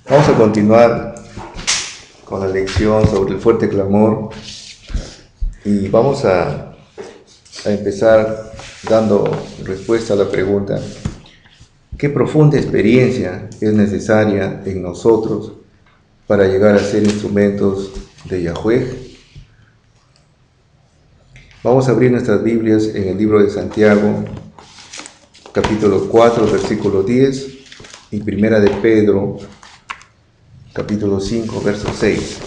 Vamos a continuar con la lección sobre el fuerte clamor y vamos a empezar dando respuesta a la pregunta: ¿qué profunda experiencia es necesaria en nosotros para llegar a ser instrumentos de Yahweh? Vamos a abrir nuestras Biblias en el libro de Santiago, capítulo 4, versículo 10, y primera de Pedro, capítulo 5, verso 6.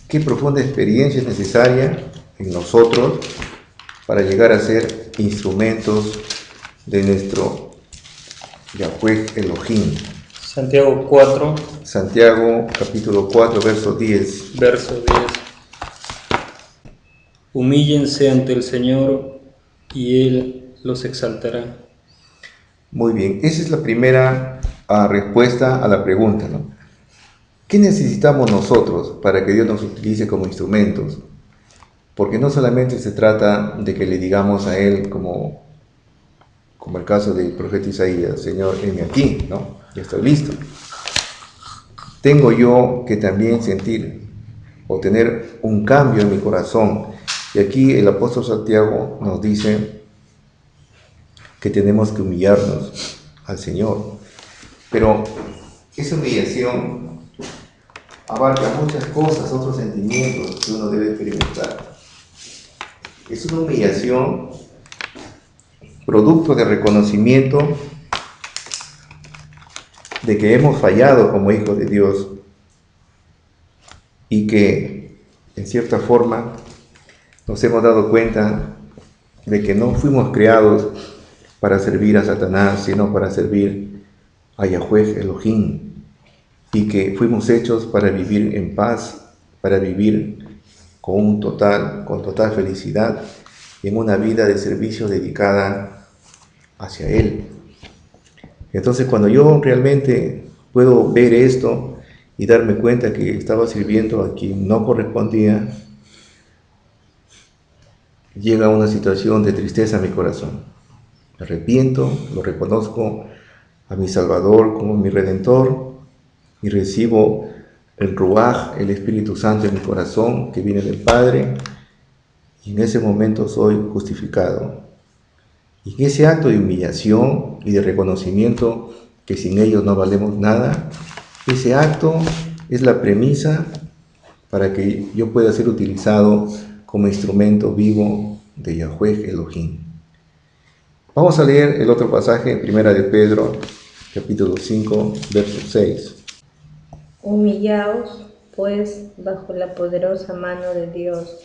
¿Qué profunda experiencia es necesaria en nosotros para llegar a ser instrumentos de nuestro Yahweh Elohim? Santiago 4, Santiago capítulo 4, verso 10. verso 10. Humíllense ante el Señor y Él los exaltará. Muy bien, esa es la primera respuesta a la pregunta, ¿no? ¿Qué necesitamos nosotros para que Dios nos utilice como instrumentos? Porque no solamente se trata de que le digamos a Él, como el caso del profeta Isaías: Señor, heme aquí, ¿no? Ya estoy listo. Tengo yo que también sentir o tener un cambio en mi corazón. Y aquí el apóstol Santiago nos dice que tenemos que humillarnos al Señor. Pero esa humillación abarca muchas cosas, otros sentimientos que uno debe experimentar. Es una humillación producto de reconocimiento de que hemos fallado como hijos de Dios y que en cierta forma nos hemos dado cuenta de que no fuimos creados para servir a Satanás, sino para servir a Yahweh Elohim, y que fuimos hechos para vivir en paz, para vivir con total felicidad, en una vida de servicio dedicada hacia Él. Entonces, cuando yo realmente puedo ver esto y darme cuenta que estaba sirviendo a quien no correspondía, llega una situación de tristeza a mi corazón. Me arrepiento, lo reconozco a mi Salvador como mi Redentor y recibo el Ruaj, el Espíritu Santo en mi corazón que viene del Padre, y en ese momento soy justificado. Y en ese acto de humillación y de reconocimiento que sin ellos no valemos nada, ese acto es la premisa para que yo pueda ser utilizado como instrumento vivo de Yahweh Elohim. Vamos a leer el otro pasaje en primera de Pedro, capítulo 5, verso 6. Humillaos, pues, bajo la poderosa mano de Dios,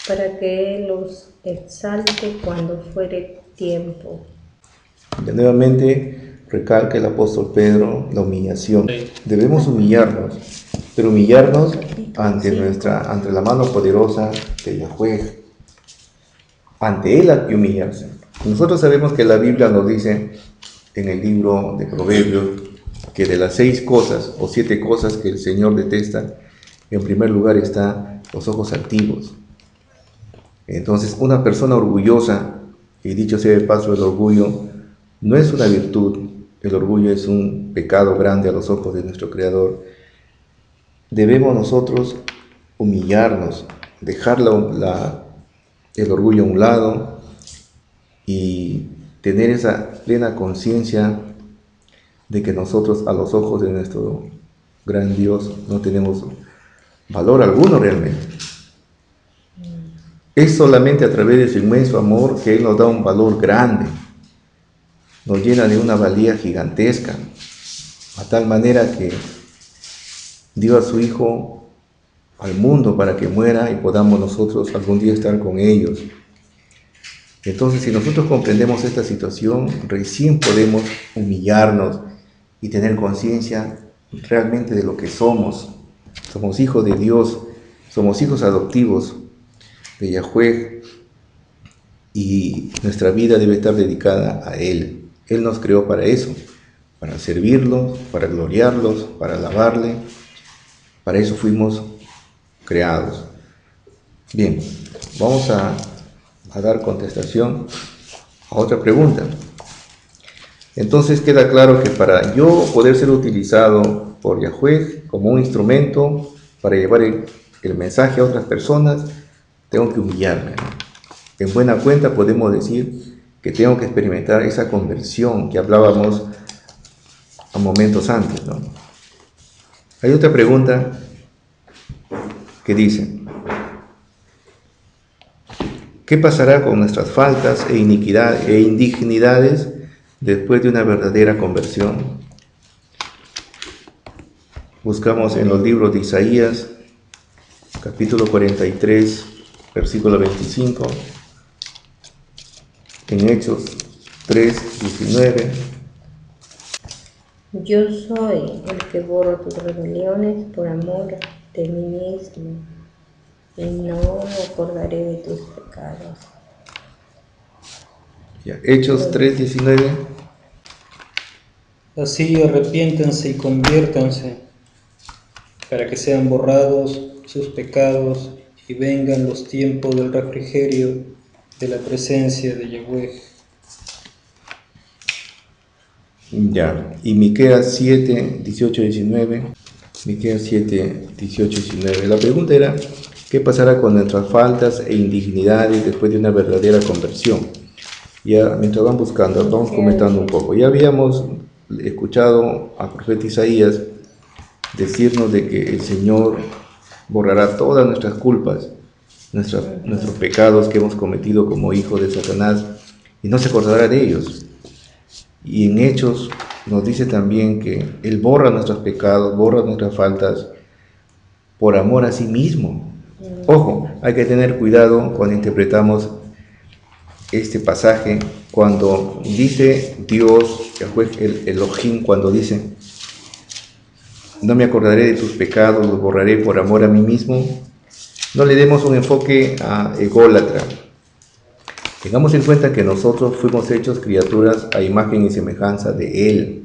para que Él os exalte cuando fuere tiempo. De nuevamente recalca el apóstol Pedro la humillación. Debemos humillarnos, pero humillarnos ante la mano poderosa de Yahweh. Ante Él hay que humillarse. Nosotros sabemos que la Biblia nos dice en el libro de Proverbios que de las 6 cosas o 7 cosas que el Señor detesta, en primer lugar están los ojos altivos. Entonces, una persona orgullosa, y dicho sea de paso, el orgullo no es una virtud, el orgullo es un pecado grande a los ojos de nuestro Creador. Debemos nosotros humillarnos, dejar el orgullo a un lado y tener esa plena conciencia de que nosotros a los ojos de nuestro gran Dios no tenemos valor alguno realmente. Es solamente a través de su inmenso amor que Él nos da un valor grande, nos llena de una valía gigantesca, a tal manera que dio a su Hijo al mundo para que muera y podamos nosotros algún día estar con ellos. Entonces, si nosotros comprendemos esta situación, recién podemos humillarnos y tener conciencia realmente de lo que somos. Somos hijos de Dios, somos hijos adoptivos de Yahweh, y nuestra vida debe estar dedicada a Él. Él nos creó para eso, para servirlos, para gloriarlos, para alabarle. Para eso fuimos creados. Bien, vamos a dar contestación a otra pregunta. Entonces queda claro que para yo poder ser utilizado por Yahweh como un instrumento para llevar el mensaje a otras personas, tengo que humillarme, ¿no? En buena cuenta podemos decir que tengo que experimentar esa conversión que hablábamos a momentos antes, ¿no? Hay otra pregunta que dice: ¿qué pasará con nuestras faltas e indignidades después de una verdadera conversión? Buscamos en los libros de Isaías, capítulo 43, versículo 25, en Hechos 3, 19. Yo soy el que borro tus rebeliones por amor de mí mismo, y no me acordaré de tus pecados. Ya, Hechos 3, 19. Así arrepiéntanse y conviértanse, para que sean borrados sus pecados y vengan los tiempos del refrigerio de la presencia de Yahweh. Ya, y Miqueas 7, 18, 19. Miqueas 7, 18, 19. La pregunta era: ¿qué pasará con nuestras faltas e indignidades después de una verdadera conversión? Ya, mientras van buscando, vamos comentando un poco. Ya habíamos escuchado al profeta Isaías decirnos de que el Señor borrará todas nuestras culpas, nuestros pecados que hemos cometido como hijos de Satanás, y no se acordará de ellos. Y en Hechos nos dice también que Él borra nuestros pecados, borra nuestras faltas por amor a sí mismo. Ojo, hay que tener cuidado cuando interpretamos este pasaje, cuando dice Dios, el Elohim, cuando dice: no me acordaré de tus pecados, los borraré por amor a mí mismo. No le demos un enfoque ególatra. Tengamos en cuenta que nosotros fuimos hechos criaturas a imagen y semejanza de Él.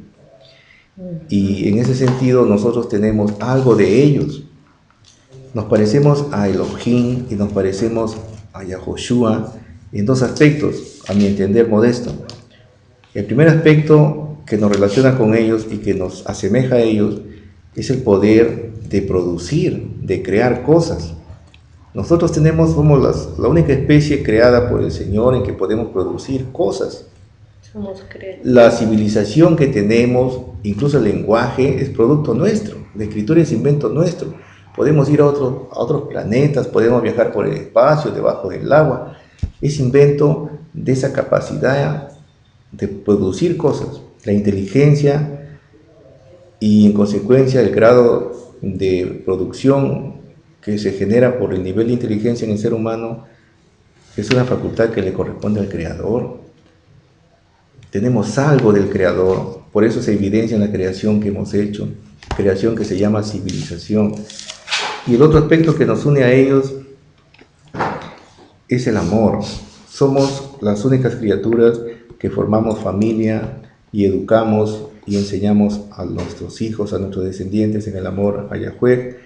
Y en ese sentido nosotros tenemos algo de ellos. Nos parecemos a Elohim y nos parecemos a Yahoshua en dos aspectos, a mi entender modesto. El primer aspecto que nos relaciona con ellos y que nos asemeja a ellos es el poder de producir, de crear cosas. Nosotros somos la única especie creada por el Señor en que podemos producir cosas. Somos creativos. La civilización que tenemos, incluso el lenguaje, es producto nuestro. La escritura es invento nuestro. Podemos ir a otros planetas, podemos viajar por el espacio, debajo del agua. Es invento de esa capacidad de producir cosas. La inteligencia y en consecuencia el grado de producción que se genera por el nivel de inteligencia en el ser humano es una facultad que le corresponde al Creador. Tenemos algo del Creador, por eso se evidencia en la creación que hemos hecho, creación que se llama civilización. Y el otro aspecto que nos une a ellos es el amor. Somos las únicas criaturas que formamos familia y educamos y enseñamos a nuestros hijos, a nuestros descendientes en el amor a Yahweh,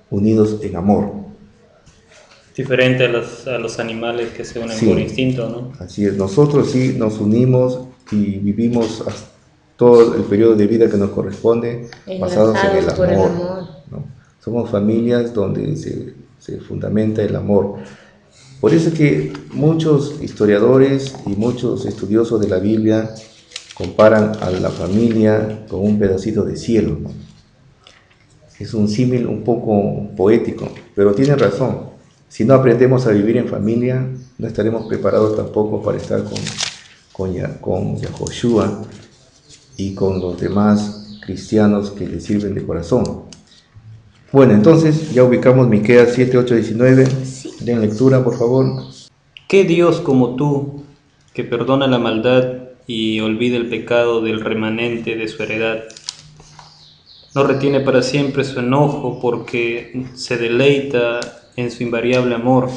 unidos en amor. Diferente a los animales que se unen por instinto, ¿no? Así es, nosotros sí nos unimos y vivimos todo el periodo de vida que nos corresponde basados en el amor, ¿no? Somos familias donde se fundamenta el amor. Por eso es que muchos historiadores y muchos estudiosos de la Biblia comparan a la familia con un pedacito de cielo, ¿no? Es un símil un poco poético, pero tienen razón. Si no aprendemos a vivir en familia, no estaremos preparados tampoco para estar con Yahoshua y con los demás cristianos que le sirven de corazón. Bueno, entonces ya ubicamos Miqueas 7, 8, 19. Sí. Den lectura, por favor. ¿Qué Dios como tú, que perdona la maldad y olvida el pecado del remanente de su heredad? No retiene para siempre su enojo porque se deleita en su invariable amor.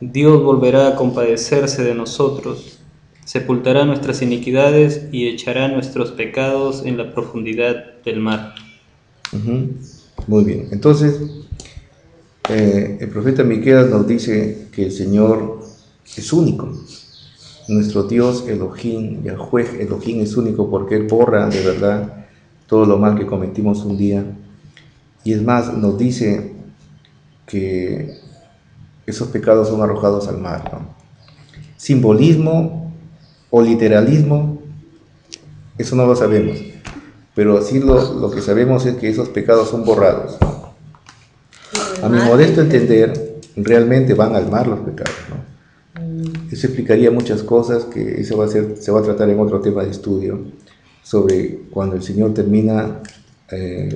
Dios volverá a compadecerse de nosotros, sepultará nuestras iniquidades y echará nuestros pecados en la profundidad del mar. Muy bien, entonces el profeta Miqueas nos dice que el Señor es único nuestro Dios Elohim, Yahweh Elohim, es único porque Él borra de verdad todo lo mal que cometimos un día. Y es más, nos dice que esos pecados son arrojados al mar, ¿no? Simbolismo o literalismo, eso no lo sabemos, pero sí lo que sabemos es que esos pecados son borrados. A mi modesto entender, realmente van al mar los pecados, ¿no? Eso explicaría muchas cosas, que eso se va a tratar en otro tema de estudio, sobre cuando el Señor termina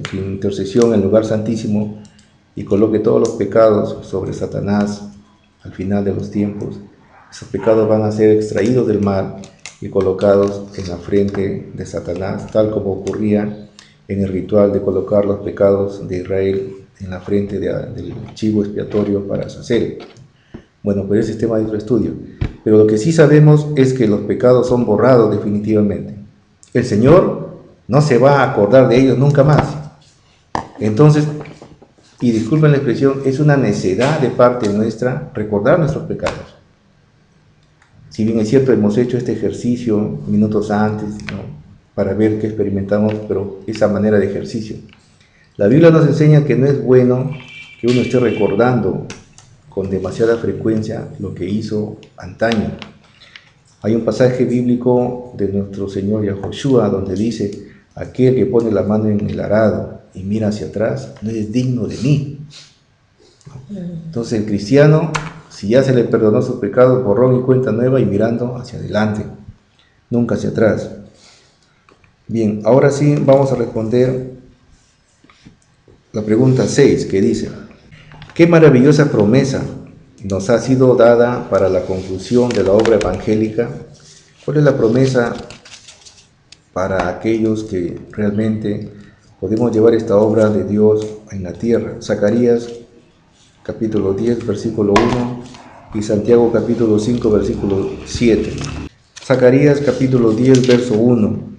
su intercesión en el lugar santísimo y coloque todos los pecados sobre Satanás al final de los tiempos. Esos pecados van a ser extraídos del mar y colocados en la frente de Satanás, tal como ocurría en el ritual de colocar los pecados de Israel en la frente del chivo expiatorio para Azazel. Bueno, pues ese es tema de otro estudio. Pero lo que sí sabemos es que los pecados son borrados definitivamente. El Señor no se va a acordar de ellos nunca más. Entonces, y disculpen la expresión, es una necedad de parte nuestra recordar nuestros pecados. Si bien es cierto, hemos hecho este ejercicio minutos antes, ¿no?, para ver qué experimentamos, pero esa manera de ejercicio. La Biblia nos enseña que no es bueno que uno esté recordando con demasiada frecuencia lo que hizo antaño. Hay un pasaje bíblico de nuestro Señor Yahoshua donde dice: aquel que pone la mano en el arado y mira hacia atrás no es digno de mí. Entonces el cristiano, si ya se le perdonó sus pecados, borrón y cuenta nueva y mirando hacia adelante, nunca hacia atrás. Bien, ahora sí vamos a responder la pregunta 6, que dice: ¿qué maravillosa promesa nos ha sido dada para la conclusión de la obra evangélica? ¿Cuál es la promesa para aquellos que realmente podemos llevar esta obra de Dios en la tierra? Zacarías capítulo 10, versículo 1 y Santiago capítulo 5, versículo 7. Zacarías capítulo 10, verso 1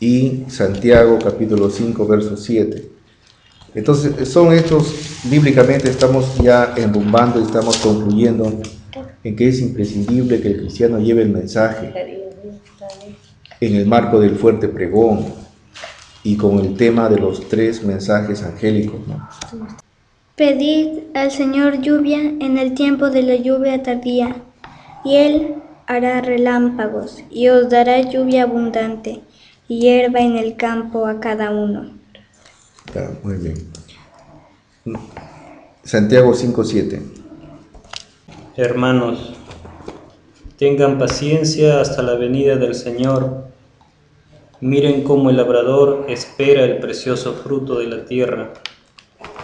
y Santiago capítulo 5, verso 7. Entonces, son estos, bíblicamente estamos ya enrumbando y estamos concluyendo en que es imprescindible que el cristiano lleve el mensaje en el marco del fuerte pregón y con el tema de los 3 mensajes angélicos, ¿no? Pedid al Señor lluvia en el tiempo de la lluvia tardía, y Él hará relámpagos, y os dará lluvia abundante, y hierba en el campo a cada uno. Está muy bien. Santiago 5:7. Hermanos, tengan paciencia hasta la venida del Señor. Miren cómo el labrador espera el precioso fruto de la tierra.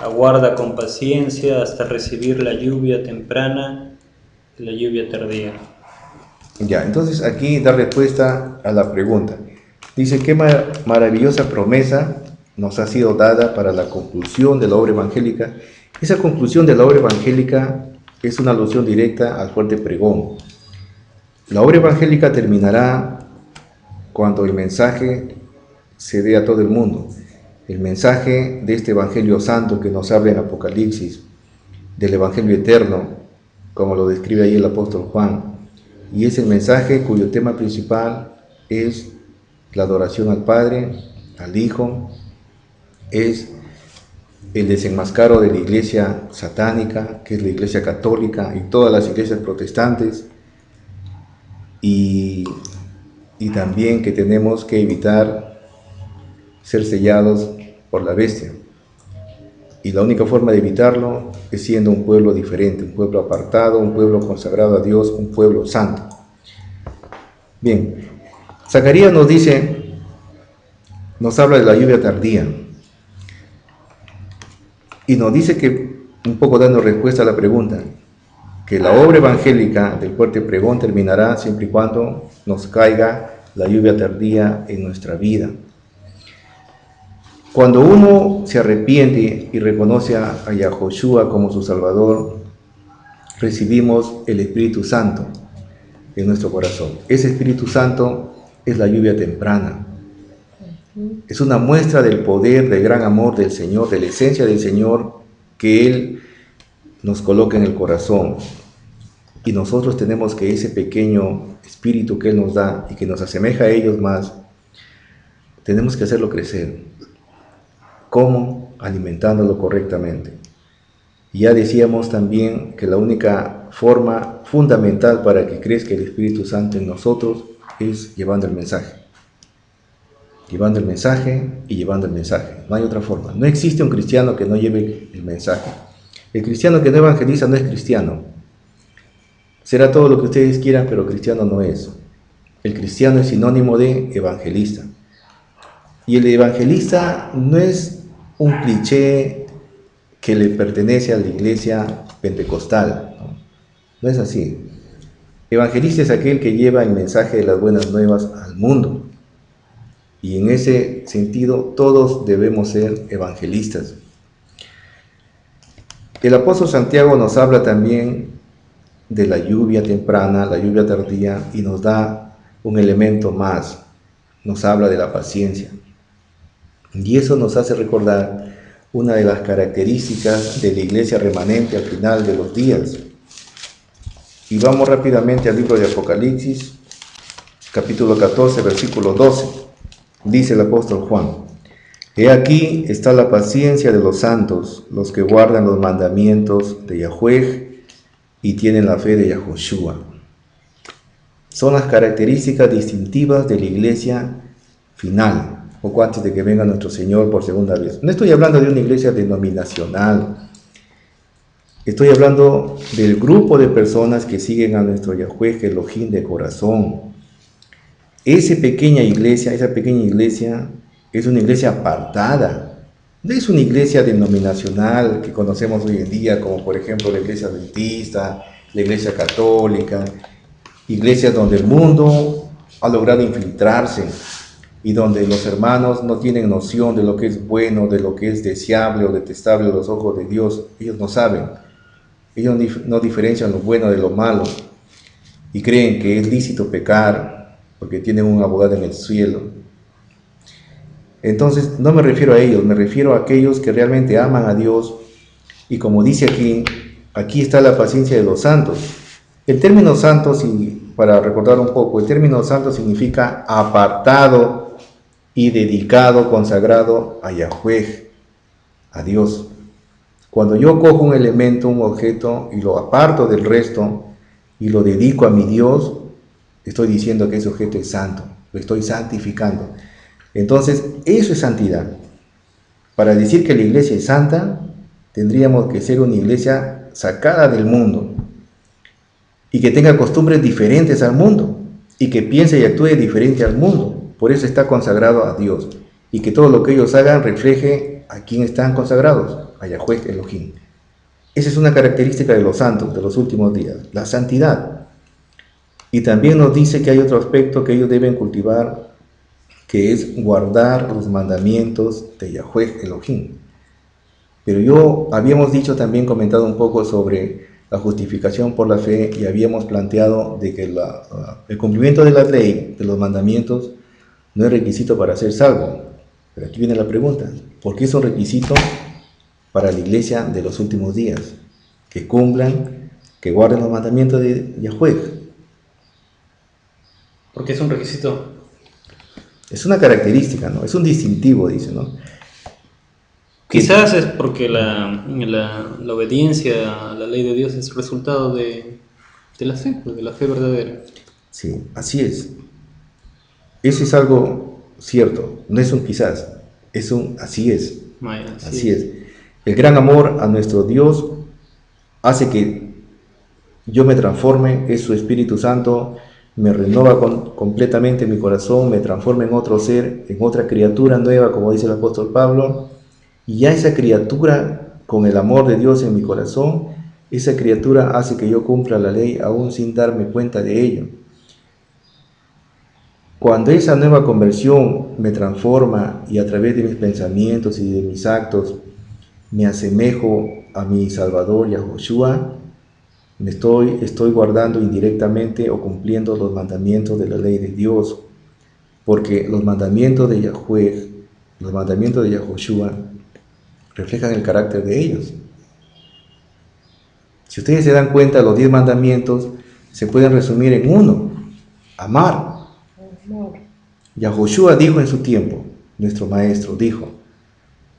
Aguarda con paciencia hasta recibir la lluvia temprana y la lluvia tardía. Ya, entonces aquí da respuesta a la pregunta. Dice: ¿qué maravillosa promesa nos ha sido dada para la conclusión de la obra evangélica? Esa conclusión de la obra evangélica es una alusión directa al fuerte pregón. La obra evangélica terminará cuando el mensaje se dé a todo el mundo. El mensaje de este Evangelio Santo que nos habla en Apocalipsis, del Evangelio Eterno, como lo describe ahí el apóstol Juan. Y es el mensaje cuyo tema principal es la adoración al Padre, al Hijo, es el desenmascaro de la iglesia satánica, que es la iglesia católica y todas las iglesias protestantes, y también que tenemos que evitar ser sellados por la bestia. Y la única forma de evitarlo es siendo un pueblo diferente, un pueblo apartado, un pueblo consagrado a Dios, un pueblo santo. Bien, Zacarías nos dice, nos habla de la lluvia tardía. Y nos dice que, un poco dando respuesta a la pregunta, que la obra evangélica del fuerte pregón terminará siempre y cuando nos caiga la lluvia tardía en nuestra vida. Cuando uno se arrepiente y reconoce a Yahoshua como su Salvador, recibimos el Espíritu Santo en nuestro corazón. Ese Espíritu Santo es la lluvia temprana. Es una muestra del poder, del gran amor del Señor, de la esencia del Señor que Él nos coloca en el corazón. y nosotros tenemos que ese pequeño espíritu que Él nos da y que nos asemeja a ellos más, tenemos que hacerlo crecer. ¿Cómo? Alimentándolo correctamente. Y ya decíamos también que la única forma fundamental para que crezca el Espíritu Santo en nosotros es llevando el mensaje. Llevando el mensaje y llevando el mensaje. No hay otra forma. No existe un cristiano que no lleve el mensaje. El cristiano que no evangeliza no es cristiano. Será todo lo que ustedes quieran, pero cristiano no es. El cristiano es sinónimo de evangelista. Y el evangelista no es un cliché que le pertenece a la iglesia pentecostal. No es así. Evangelista es aquel que lleva el mensaje de las buenas nuevas al mundo. Y en ese sentido, todos debemos ser evangelistas. El apóstol Santiago nos habla también de la lluvia temprana, la lluvia tardía, y nos da un elemento más. Nos habla de la paciencia. Y eso nos hace recordar una de las características de la iglesia remanente al final de los días. Y vamos rápidamente al libro de Apocalipsis, capítulo 14, versículo 12. Dice el apóstol Juan: He aquí está la paciencia de los santos, los que guardan los mandamientos de Yahweh y tienen la fe de Yahoshua. Son las características distintivas de la iglesia final, poco antes de que venga nuestro Señor por segunda vez. No estoy hablando de una iglesia denominacional. Estoy hablando del grupo de personas que siguen a nuestro Yahweh Elohim de corazón. Esa pequeña iglesia es una iglesia apartada. No es una iglesia denominacional que conocemos hoy en día, como por ejemplo la iglesia adventista, la iglesia católica, iglesias donde el mundo ha logrado infiltrarse y donde los hermanos no tienen noción de lo que es bueno, de lo que es deseable o detestable a los ojos de Dios. Ellos no saben. Ellos no diferencian lo bueno de lo malo y creen que es lícito pecar porque tienen un abogado en el cielo. Entonces, no me refiero a ellos, me refiero a aquellos que realmente aman a Dios. Y como dice aquí está la paciencia de los santos. El término santo, para recordar un poco, el término santo significa apartado y dedicado, consagrado a Yahweh, a Dios. Cuando yo cojo un elemento, un objeto, y lo aparto del resto, y lo dedico a mi Dios, estoy diciendo que ese objeto es santo, lo estoy santificando. Entonces, eso es santidad. Para decir que la iglesia es santa, tendríamos que ser una iglesia sacada del mundo, y que tenga costumbres diferentes al mundo, y que piense y actúe diferente al mundo. Por eso está consagrado a Dios, y que todo lo que ellos hagan refleje a quién están consagrados, a Yahweh Elohim. Esa es una característica de los santos de los últimos días, la santidad. Y también nos dice que hay otro aspecto que ellos deben cultivar, que es guardar los mandamientos de Yahweh Elohim. Pero habíamos también comentado un poco sobre la justificación por la fe, y habíamos planteado de que el cumplimiento de la ley, de los mandamientos, no es requisito para ser salvo. Pero aquí viene la pregunta: ¿por qué es un requisito para la iglesia de los últimos días? Que cumplan, que guarden los mandamientos de Yahweh. Porque es un requisito. Es una característica, ¿no? Es un distintivo, dice, ¿no? Quizás es porque la obediencia a la ley de Dios es resultado de la fe, de la fe verdadera. Sí, así es. Eso es algo cierto, no es un quizás, es un así es. Así es. El gran amor a nuestro Dios hace que yo me transforme, es su Espíritu Santo, me renova completamente mi corazón, me transforma en otro ser, en otra criatura nueva, como dice el apóstol Pablo, y ya esa criatura, con el amor de Dios en mi corazón, esa criatura hace que yo cumpla la ley aún sin darme cuenta de ello. Cuando esa nueva conversión me transforma y a través de mis pensamientos y de mis actos me asemejo a mi Salvador Yahoshua, estoy guardando indirectamente o cumpliendo los mandamientos de la ley de Dios, porque los mandamientos de Yahweh, los mandamientos de Yahoshua reflejan el carácter de ellos. Si ustedes se dan cuenta, los 10 mandamientos se pueden resumir en uno: amar. Amor. Yahoshua dijo en su tiempo, nuestro maestro dijo,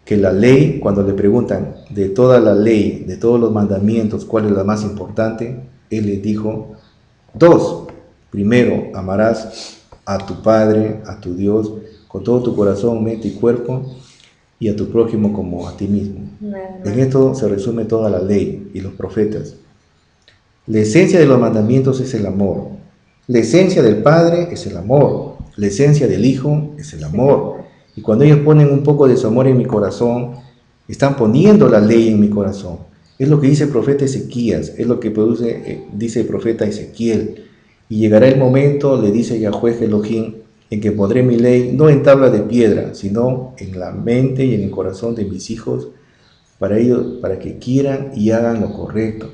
que la ley, cuando le preguntan de toda la ley, de todos los mandamientos, ¿cuál es la más importante? Él les dijo 2. Primero, amarás a tu Padre, a tu Dios, con todo tu corazón, mente y cuerpo, y a tu prójimo como a ti mismo. En esto se resume toda la ley y los profetas. La esencia de los mandamientos es el amor. La esencia del Padre es el amor. La esencia del Hijo es el amor. Y cuando ellos ponen un poco de su amor en mi corazón, están poniendo la ley en mi corazón. Es lo que dice el profeta Ezequías, es lo que dice el profeta Ezequiel. Y llegará el momento, le dice Yahweh Elohim, en que pondré mi ley no en tabla de piedra, sino en la mente y en el corazón de mis hijos, para ellos, para que quieran y hagan lo correcto.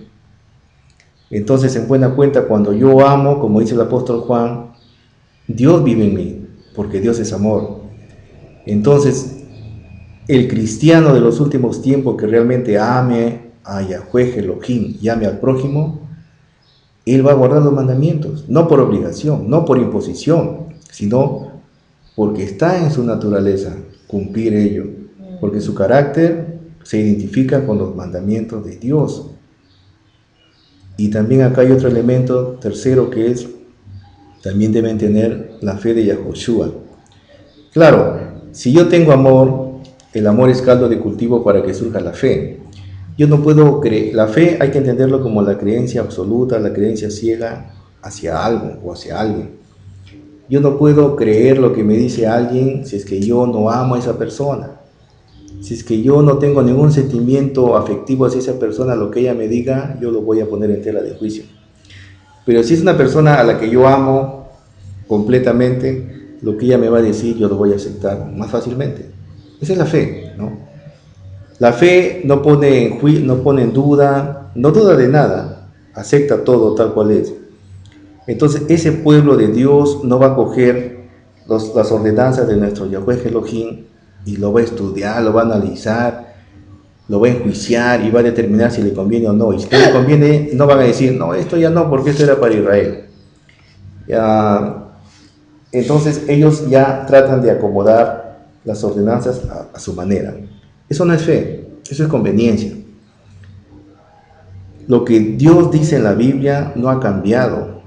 Entonces, en buena cuenta, cuando yo amo, como dice el apóstol Juan, Dios vive en mí, porque Dios es amor. Entonces, el cristiano de los últimos tiempos que realmente ame a Yahweh Elohim y ame al prójimo, él va a guardar los mandamientos, no por obligación, no por imposición, sino porque está en su naturaleza cumplir ello, porque su carácter se identifica con los mandamientos de Dios. Y también acá hay otro elemento tercero, que es, también deben tener la fe de Yahoshua. Claro, si yo tengo amor, el amor es caldo de cultivo para que surja la fe. Yo no puedo creer, la fe hay que entenderlo como la creencia absoluta, la creencia ciega hacia algo o hacia alguien. Yo no puedo creer lo que me dice alguien si es que yo no amo a esa persona. Si es que yo no tengo ningún sentimiento afectivo hacia esa persona, lo que ella me diga, yo lo voy a poner en tela de juicio. Pero si es una persona a la que yo amo completamente, lo que ella me va a decir, yo lo voy a aceptar más fácilmente. Esa es la fe, ¿no? La fe no pone en duda, no duda de nada, acepta todo tal cual es. Entonces, ese pueblo de Dios no va a coger las ordenanzas de nuestro Yahweh Elohim y lo va a estudiar, lo va a analizar, lo va a enjuiciar y va a determinar si le conviene o no. Y si no le conviene, no van a decir, no, esto ya no, porque esto era para Israel. Entonces, ellos ya tratan de acomodar las ordenanzas a su manera. Eso no es fe, eso es conveniencia. Lo que Dios dice en la Biblia no ha cambiado.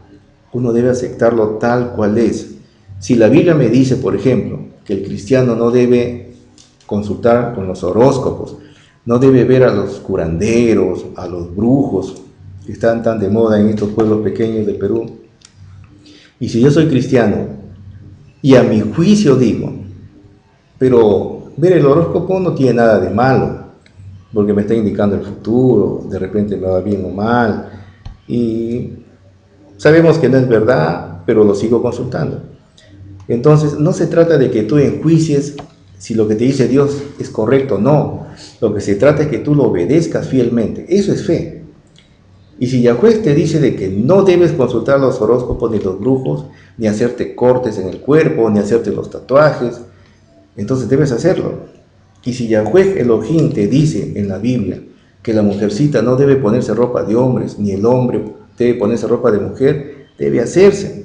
Uno debe aceptarlo tal cual es. Si la Biblia me dice, por ejemplo, que el cristiano no debe consultar con los horóscopos, no debe ver a los curanderos, a los brujos, que están tan de moda en estos pueblos pequeños del Perú. Y si yo soy cristiano, y a mi juicio digo, pero ver el horóscopo no tiene nada de malo, porque me está indicando el futuro, de repente me va bien o mal, y sabemos que no es verdad, pero lo sigo consultando. Entonces, no se trata de que tú enjuicies si lo que te dice Dios es correcto o no. Lo que se trata es que tú lo obedezcas fielmente. Eso es fe. Y si Yahweh te dice de que no debes consultar los horóscopos ni los brujos, ni hacerte cortes en el cuerpo, ni hacerte los tatuajes, entonces debes hacerlo. Y si Yahweh Elohim te dice en la Biblia que la mujercita no debe ponerse ropa de hombres, ni el hombre debe ponerse ropa de mujer, debe hacerse.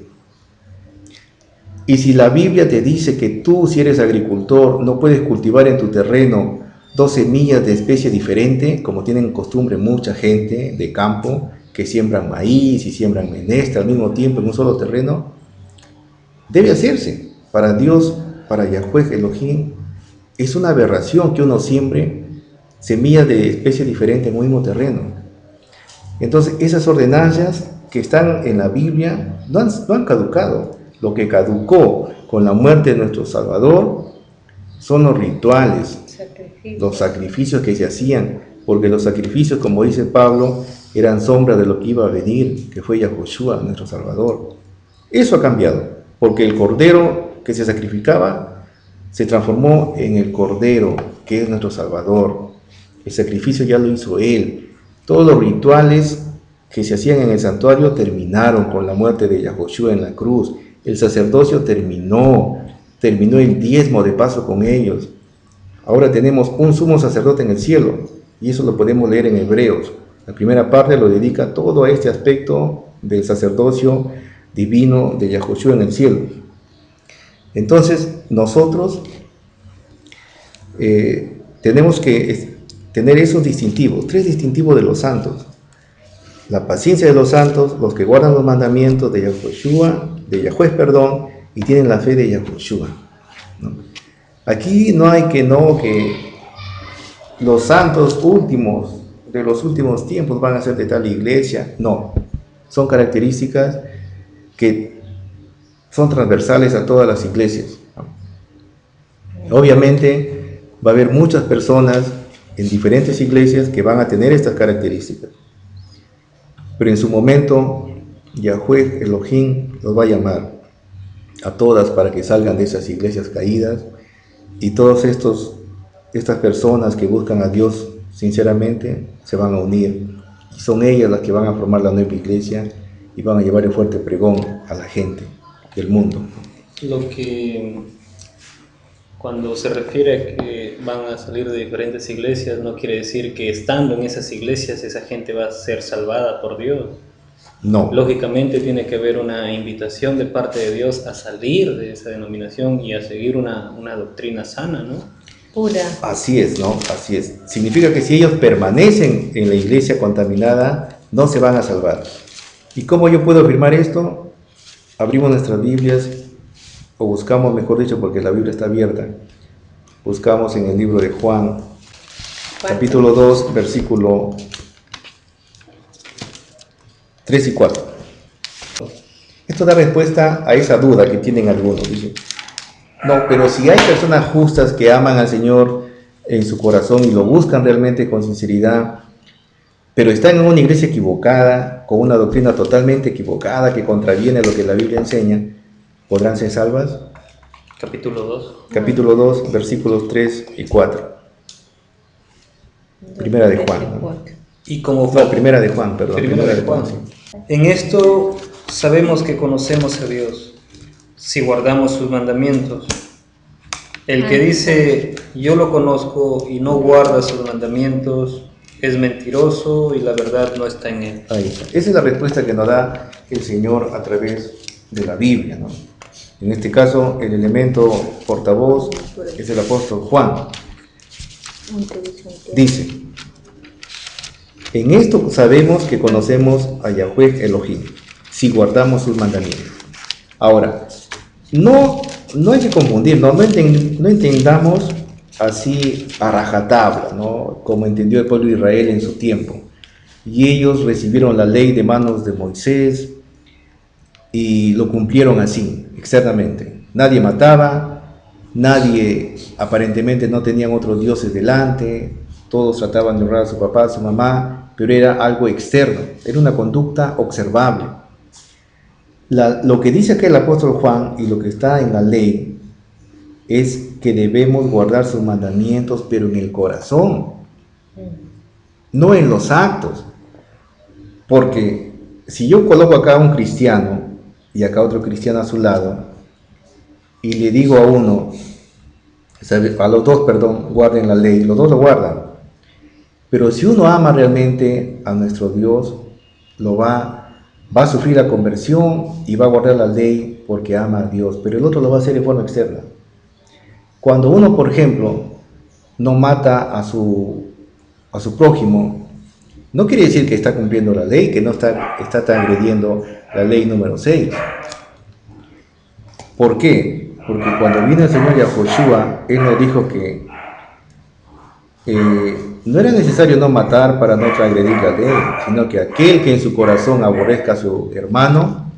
Y si la Biblia te dice que tú, si eres agricultor, no puedes cultivar en tu terreno 2 semillas de especie diferente, como tienen costumbre mucha gente de campo, que siembran maíz y siembran menestra al mismo tiempo en un solo terreno, debe hacerse. Para Dios, para Yahweh Elohim, es una aberración que uno siembre semillas de especie diferente en un mismo terreno. Entonces, esas ordenanzas que están en la Biblia no han caducado. Lo que caducó con la muerte de nuestro Salvador son los rituales, los sacrificios que se hacían, porque los sacrificios, como dice Pablo, eran sombra de lo que iba a venir, que fue Yahoshua, nuestro Salvador. Eso ha cambiado, porque el cordero que se sacrificaba se transformó en el cordero que es nuestro Salvador. El sacrificio ya lo hizo Él. Todos los rituales que se hacían en el santuario terminaron con la muerte de Yahoshua en la cruz. El sacerdocio terminó el diezmo de paso con ellos. Ahora tenemos un sumo sacerdote en el cielo, y eso lo podemos leer en Hebreos. La primera parte lo dedica todo a este aspecto del sacerdocio divino de Yahushua en el cielo. Entonces, nosotros tenemos que tener esos distintivos, 3 distintivos de los santos. La paciencia de los santos, los que guardan los mandamientos de Yahweh, y tienen la fe de Yahushua, ¿no? Aquí no hay que los santos últimos de los últimos tiempos van a ser de tal iglesia. No, son características que son transversales a todas las iglesias, ¿no? Obviamente va a haber muchas personas en diferentes iglesias que van a tener estas características, pero en su momento Yahweh Elohim los va a llamar a todas para que salgan de esas iglesias caídas, y todas estas personas que buscan a Dios sinceramente se van a unir, y son ellas las que van a formar la nueva iglesia y van a llevar el fuerte pregón a la gente del mundo. Lo que cuando se refiere a que van a salir de diferentes iglesias, no quiere decir que estando en esas iglesias esa gente va a ser salvada por Dios. No. Lógicamente tiene que haber una invitación de parte de Dios a salir de esa denominación y a seguir una doctrina sana, ¿no? Pura. Así es, ¿no? Así es. Significa que si ellos permanecen en la iglesia contaminada, no se van a salvar. ¿Y cómo yo puedo afirmar esto? Abrimos nuestras Biblias, o buscamos, mejor dicho, porque la Biblia está abierta. Buscamos en el libro de Juan, capítulo 2, versículo 3 y 4. Esto da respuesta a esa duda que tienen algunos. Dicen, no, pero si hay personas justas que aman al Señor en su corazón y lo buscan realmente con sinceridad, pero están en una iglesia equivocada, con una doctrina totalmente equivocada que contraviene lo que la Biblia enseña, ¿podrán ser salvas? Capítulo 2. Capítulo 2, versículos 3 y 4. Primera de Juan, ¿no? Y como Primera de Juan, perdón. Primera de Juan. Sí. En esto sabemos que conocemos a Dios, si guardamos sus mandamientos. El que dice, yo lo conozco y no guarda sus mandamientos, es mentiroso y la verdad no está en él. Ahí está. Esa es la respuesta que nos da el Señor a través de la Biblia, ¿no? En este caso, el elemento portavoz es el apóstol Juan. Dice, en esto sabemos que conocemos a Yahweh Elohim, si guardamos sus mandamientos. Ahora, no hay que confundir, no entendamos así a rajatabla, ¿no? Como entendió el pueblo de Israel en su tiempo. Y ellos recibieron la ley de manos de Moisés y lo cumplieron así, externamente. Nadie mataba, nadie aparentemente no tenían otros dioses delante, todos trataban de honrar a su papá, a su mamá, pero era algo externo, era una conducta observable. Lo que dice aquí el apóstol Juan y lo que está en la ley es que debemos guardar sus mandamientos, pero en el corazón, no en los actos. Porque si yo coloco acá a un cristiano y acá otro cristiano a su lado y le digo a uno, a los dos, perdón, guarden la ley, los dos lo guardan. Pero si uno ama realmente a nuestro Dios, va a sufrir la conversión y va a guardar la ley porque ama a Dios, pero el otro lo va a hacer de forma externa. Cuando uno, por ejemplo, no mata a su prójimo, no quiere decir que está cumpliendo la ley, que no está transgrediendo la ley número 6. ¿Por qué? Porque cuando vino el Señor Yahushua, Él nos dijo que no era necesario no matar para no transgredir la ley, sino que aquel que en su corazón aborrezca a su hermano,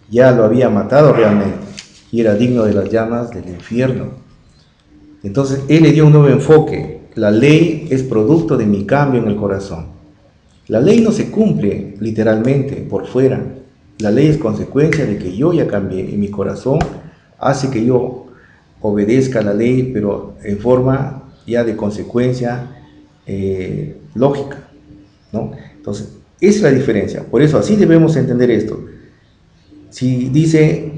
ya lo había matado realmente, y era digno de las llamas del infierno. Entonces, Él le dio un nuevo enfoque. La ley es producto de mi cambio en el corazón. La ley no se cumple literalmente por fuera. La ley es consecuencia de que yo ya cambié y mi corazón hace que yo obedezca la ley, pero en forma ya de consecuencia lógica, ¿no? Entonces, esa es la diferencia. Por eso así debemos entender esto. Si dice,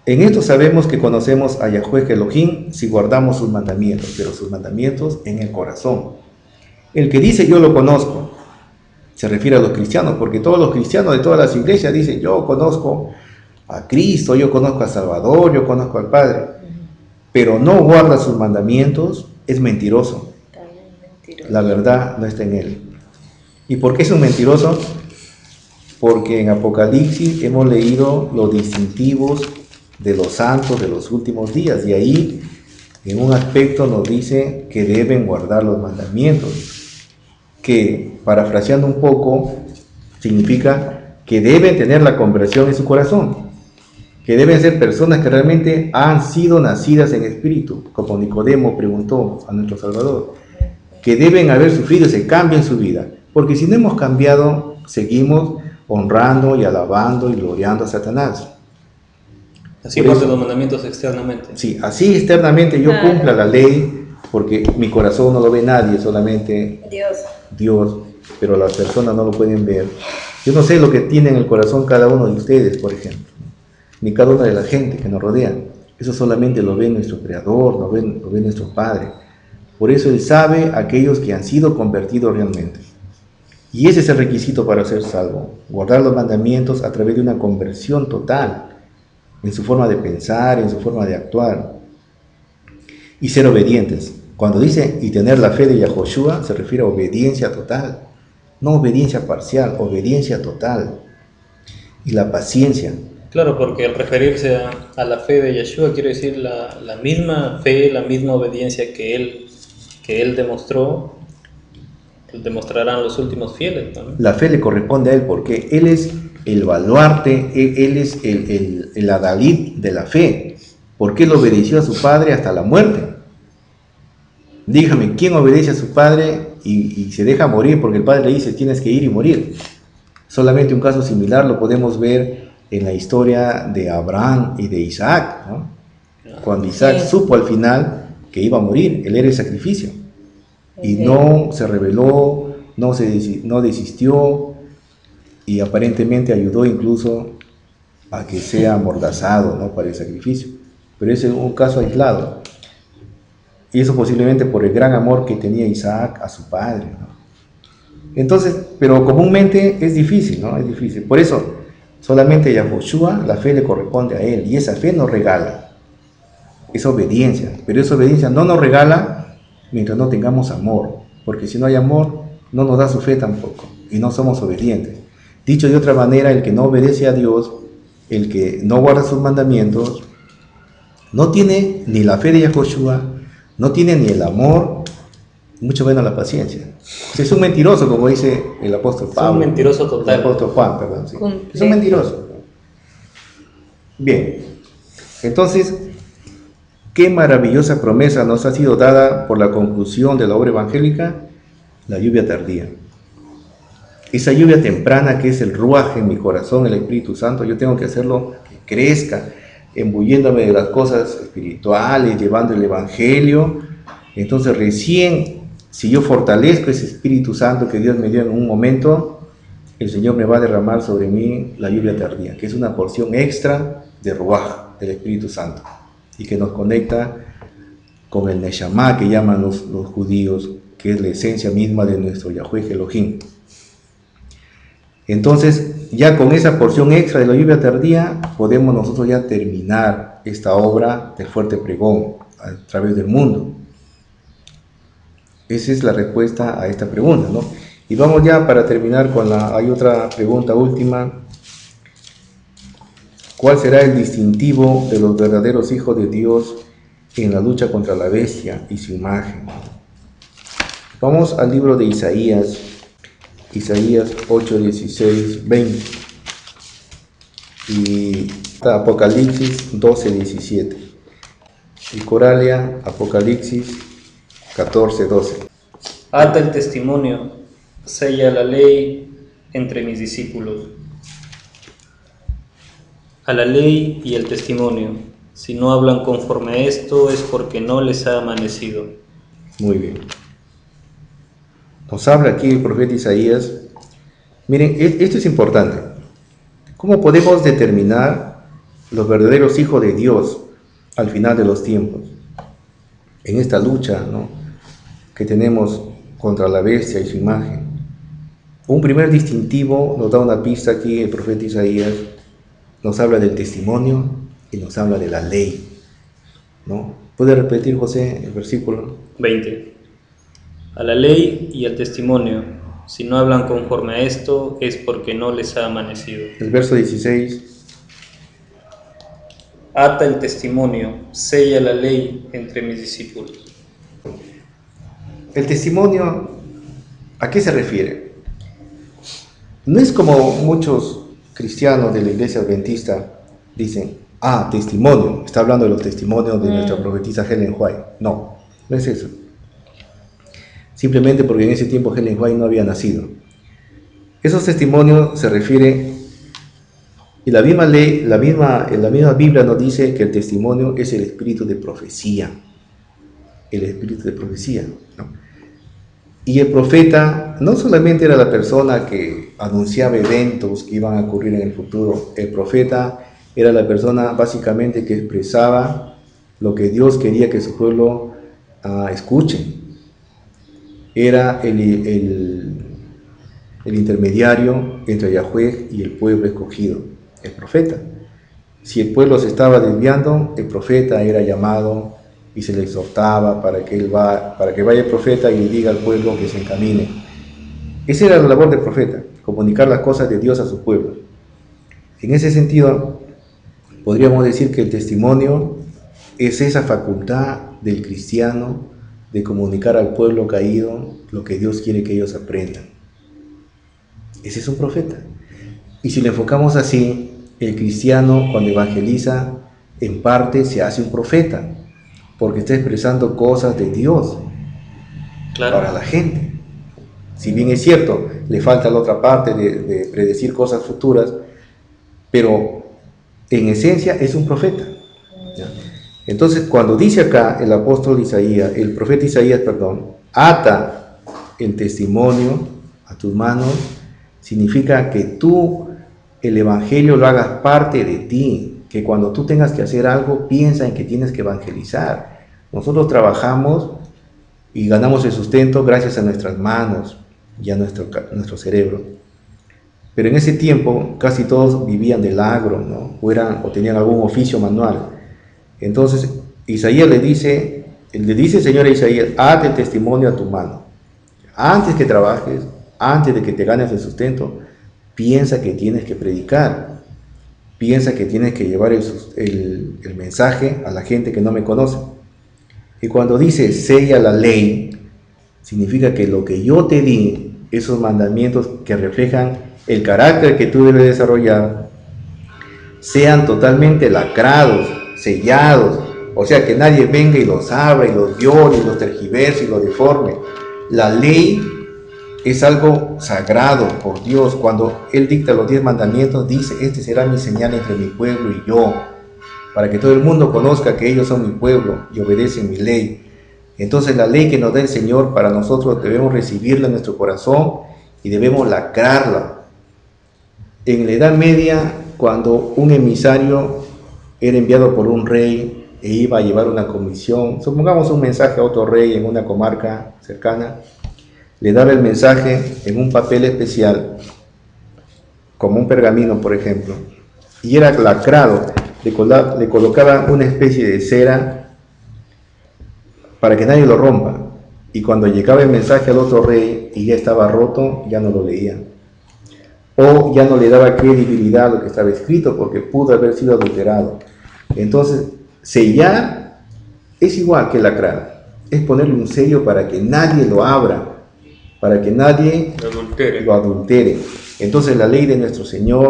en esto sabemos que conocemos a Yahweh Elohim si guardamos sus mandamientos, pero sus mandamientos en el corazón. El que dice yo lo conozco Se refiere a los cristianos, porque todos los cristianos de todas las iglesias dicen, yo conozco a Cristo, yo conozco a Salvador, yo conozco al Padre, pero no guarda sus mandamientos, es mentiroso. La verdad no está en él. ¿Y por qué es un mentiroso? Porque en Apocalipsis hemos leído los distintivos de los santos de los últimos días, y ahí en un aspecto nos dice que deben guardar los mandamientos, que parafraseando un poco significa que deben tener la conversión en su corazón, que deben ser personas que realmente han sido nacidas en espíritu, como Nicodemo preguntó a nuestro Salvador, que deben haber sufrido ese cambio en su vida, porque si no hemos cambiado, seguimos honrando y alabando y gloriando a Satanás. Así guardo los mandamientos externamente. Sí, así externamente yo cumpla la ley, porque mi corazón no lo ve nadie, solamente Dios, pero las personas no lo pueden ver. Yo no sé lo que tiene en el corazón cada uno de ustedes, por ejemplo, ni cada una de la gente que nos rodea. Eso solamente lo ve nuestro Creador, lo ve nuestro Padre. Por eso Él sabe a aquellos que han sido convertidos realmente. Y ese es el requisito para ser salvo, guardar los mandamientos a través de una conversión total, en su forma de pensar, en su forma de actuar, y ser obedientes. Cuando dice y tener la fe de Yahoshua, se refiere a obediencia total, no obediencia parcial, obediencia total. Y la paciencia. Claro, porque al referirse a la fe de Yeshua quiere decir la misma fe, la misma obediencia que él demostró, demostrarán los últimos fieles, ¿no? La fe le corresponde a Él porque Él es el baluarte, Él es el adalid de la fe, porque Él obedeció a su Padre hasta la muerte. Dígame, ¿quién obedece a su Padre y se deja morir porque el Padre le dice tienes que ir y morir? Solamente un caso similar lo podemos ver en la historia de Abraham y de Isaac, ¿no? Cuando Isaac supo al final que iba a morir, él era el sacrificio, y no se rebeló, no desistió, y aparentemente ayudó incluso a que sea amordazado, ¿no?, para el sacrificio. Pero ese es un caso aislado, y eso posiblemente por el gran amor que tenía Isaac a su padre, ¿no? Entonces, pero comúnmente es difícil, ¿no? Es difícil. Por eso, solamente a Yahoshua la fe le corresponde a Él, y esa fe nos regala, es obediencia, pero esa obediencia no nos regala mientras no tengamos amor, porque si no hay amor, no nos da su fe tampoco, y no somos obedientes. Dicho de otra manera, el que no obedece a Dios, el que no guarda sus mandamientos, no tiene ni la fe de Yahoshua, no tiene ni el amor, mucho menos la paciencia. Es un mentiroso, como dice el apóstol Pablo. Es un mentiroso total. El apóstol Juan, perdón. Sí. Es un mentiroso. Bien, entonces, qué maravillosa promesa nos ha sido dada por la conclusión de la obra evangélica, la lluvia tardía. Esa lluvia temprana que es el ruaj en mi corazón, el Espíritu Santo, yo tengo que hacerlo que crezca, embulliéndome de las cosas espirituales, llevando el Evangelio. Entonces recién, si yo fortalezco ese Espíritu Santo que Dios me dio en un momento, el Señor me va a derramar sobre mí la lluvia tardía, que es una porción extra de ruaj, del Espíritu Santo, y que nos conecta con el Neshama que llaman los judíos, que es la esencia misma de nuestro Yahweh Elohim. Entonces, ya con esa porción extra de la lluvia tardía, podemos nosotros ya terminar esta obra del fuerte pregón a través del mundo. Esa es la respuesta a esta pregunta, ¿no? Y vamos ya para terminar hay otra pregunta última. ¿Cuál será el distintivo de los verdaderos hijos de Dios en la lucha contra la bestia y su imagen? Vamos al libro de Isaías 8, 16, 20 y Apocalipsis 12, 17 y Coralia, Apocalipsis 14, 12. Ata el testimonio, sella la ley entre mis discípulos. A la ley y el testimonio, si no hablan conforme a esto es porque no les ha amanecido. Muy bien. Nos habla aquí el profeta Isaías. Miren, esto es importante. ¿Cómo podemos determinar los verdaderos hijos de Dios al final de los tiempos? En esta lucha, ¿no?, que tenemos contra la bestia y su imagen. Un primer distintivo nos da una pista aquí, el profeta Isaías nos habla del testimonio y nos habla de la ley, ¿no? ¿Puede repetir, José, el versículo? 20. A la ley y al testimonio, si no hablan conforme a esto, es porque no les ha amanecido. El verso 16. Ata el testimonio, sella la ley entre mis discípulos. El testimonio, ¿a qué se refiere? No es como muchos cristianos de la iglesia adventista dicen, testimonio, está hablando de los testimonios de nuestra profetisa Helen White. No, no es eso. Simplemente porque en ese tiempo Helen White no había nacido. Esos testimonios se refieren, y la misma ley, la misma Biblia nos dice que el testimonio es el espíritu de profecía. El espíritu de profecía, ¿no? Y el profeta no solamente era la persona que anunciaba eventos que iban a ocurrir en el futuro. El profeta era la persona básicamente que expresaba lo que Dios quería que su pueblo escuche. Era el intermediario entre Yahweh y el pueblo escogido, el profeta. Si el pueblo se estaba desviando, el profeta era llamado y se le exhortaba para que vaya el profeta y le diga al pueblo que se encamine. Esa era la labor del profeta, comunicar las cosas de Dios a su pueblo. En ese sentido, podríamos decir que el testimonio es esa facultad del cristiano de comunicar al pueblo caído lo que Dios quiere que ellos aprendan. Ese es un profeta. Y si lo enfocamos así, el cristiano cuando evangeliza, en parte se hace un profeta, porque está expresando cosas de Dios para la gente. Si bien es cierto, le falta la otra parte de predecir cosas futuras, pero en esencia es un profeta, ¿ya? Entonces, cuando dice acá el profeta Isaías, ata el testimonio a tus manos, significa que tú, el evangelio, lo hagas parte de ti, que cuando tú tengas que hacer algo, piensa en que tienes que evangelizar. Nosotros trabajamos y ganamos el sustento gracias a nuestras manos y a nuestro cerebro. Pero en ese tiempo casi todos vivían del agro, ¿no? o tenían algún oficio manual. Entonces Isaías le dice el Señor a Isaías, hazte el testimonio a tu mano. Antes que trabajes, antes de que te ganes el sustento, piensa que tienes que predicar. Piensa que tienes que llevar el mensaje a la gente que no me conoce. Y cuando dice sella la ley, significa que lo que yo te di, esos mandamientos que reflejan el carácter que tú debes desarrollar, sean totalmente lacrados, sellados, o sea que nadie venga y los abra y los viole y los tergiverse y los deforme. La ley es algo sagrado por Dios. Cuando Él dicta los 10 mandamientos, dice, este será mi señal entre mi pueblo y yo, para que todo el mundo conozca que ellos son mi pueblo y obedecen mi ley. Entonces la ley que nos da el Señor para nosotros debemos recibirla en nuestro corazón y debemos lacrarla. En la Edad Media, cuando un emisario era enviado por un rey e iba a llevar una comisión, supongamos un mensaje a otro rey en una comarca cercana, le daba el mensaje en un papel especial, como un pergamino, por ejemplo, y era lacrado. Le colocaban una especie de cera para que nadie lo rompa, y cuando llegaba el mensaje al otro rey y ya estaba roto, ya no lo leía, o ya no le daba credibilidad a lo que estaba escrito porque pudo haber sido adulterado. Entonces, sellar es igual que lacrar, es ponerle un sello para que nadie lo abra, para que nadie lo adultere. Entonces la ley de nuestro Señor,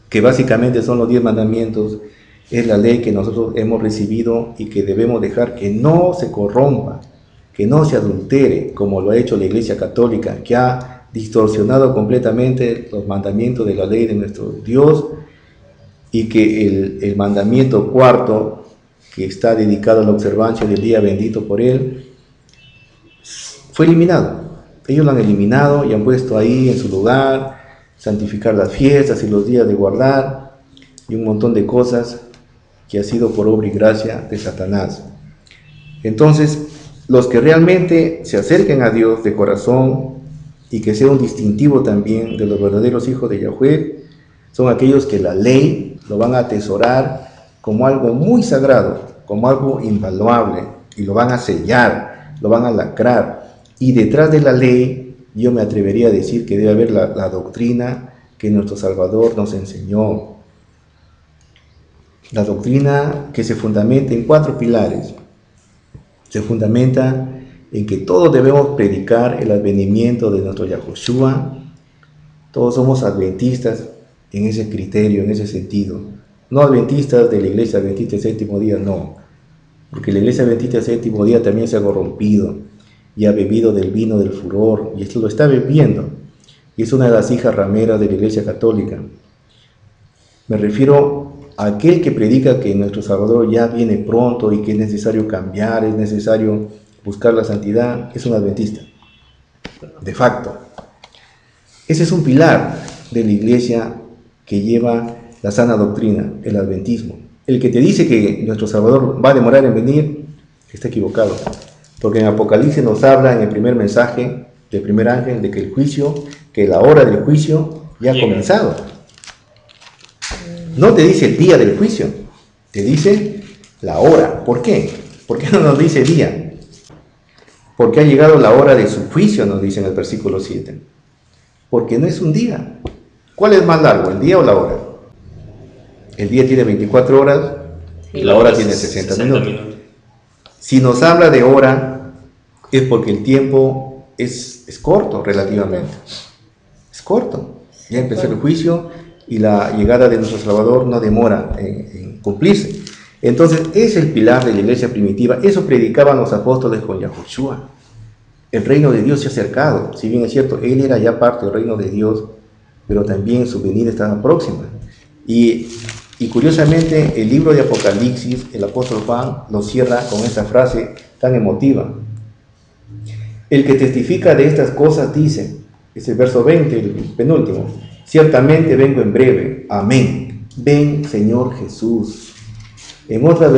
que básicamente son los 10 mandamientos, es la ley que nosotros hemos recibido y que debemos dejar que no se corrompa, que no se adultere, como lo ha hecho la Iglesia Católica, que ha distorsionado completamente los mandamientos de la ley de nuestro Dios, y que el mandamiento cuarto, que está dedicado a la observancia del día bendito por Él, fue eliminado. Ellos lo han eliminado y han puesto ahí en su lugar santificar las fiestas y los días de guardar y un montón de cosas que ha sido por obra y gracia de Satanás. Entonces, los que realmente se acerquen a Dios de corazón y que sea un distintivo también de los verdaderos hijos de Yahweh, son aquellos que la ley lo van a atesorar como algo muy sagrado, como algo invaluable, y lo van a sellar, lo van a lacrar. Y detrás de la ley, yo me atrevería a decir que debe haber la doctrina que nuestro Salvador nos enseñó. La doctrina que se fundamenta en 4 pilares. Se fundamenta en que todos debemos predicar el advenimiento de nuestro Yahushua. Todos somos adventistas en ese criterio, en ese sentido. No adventistas de la iglesia adventista del séptimo día, no. Porque la iglesia adventista del séptimo día también se ha corrompido y ha bebido del vino del furor, y esto lo está bebiendo. Y es una de las hijas rameras de la iglesia católica. Me refiero a aquel que predica que nuestro Salvador ya viene pronto y que es necesario cambiar, es necesario buscar la santidad, es un adventista, de facto. Ese es un pilar de la iglesia que lleva la sana doctrina, el adventismo. El que te dice que nuestro Salvador va a demorar en venir, está equivocado. Porque en Apocalipsis nos habla en el primer mensaje del primer ángel de que el juicio, que la hora del juicio ya ha comenzado. No te dice el día del juicio, te dice la hora. ¿Por qué? ¿Por qué no nos dice día? Porque ha llegado la hora de su juicio, nos dice en el versículo 7. Porque no es un día. ¿Cuál es más largo, el día o la hora? El día tiene 24 horas y la hora tiene 60 minutos. Si nos habla de hora, es porque el tiempo es corto relativamente. Es corto. Ya empezó el juicio y la llegada de nuestro Salvador no demora en cumplirse. Entonces, es el pilar de la iglesia primitiva. Eso predicaban los apóstoles con Yahushua. El reino de Dios se ha acercado. Si bien es cierto, él era ya parte del reino de Dios, pero también su venida estaba próxima. Y curiosamente, el libro de Apocalipsis, el apóstol Juan lo cierra con esta frase tan emotiva. El que testifica de estas cosas dice, es el verso 20, el penúltimo, ciertamente vengo en breve, amén, ven Señor Jesús. En otras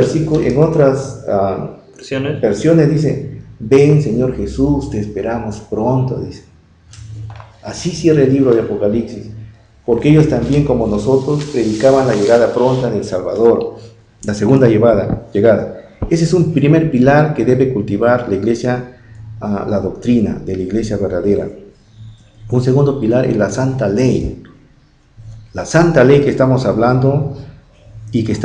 versiones dice, ven Señor Jesús, te esperamos pronto, dice. Así cierra el libro de Apocalipsis, porque ellos también, como nosotros, predicaban la llegada pronta del Salvador, la segunda llegada. Ese es un primer pilar que debe cultivar la iglesia, la doctrina de la iglesia verdadera. Un segundo pilar es la santa ley. La santa ley que estamos hablando y que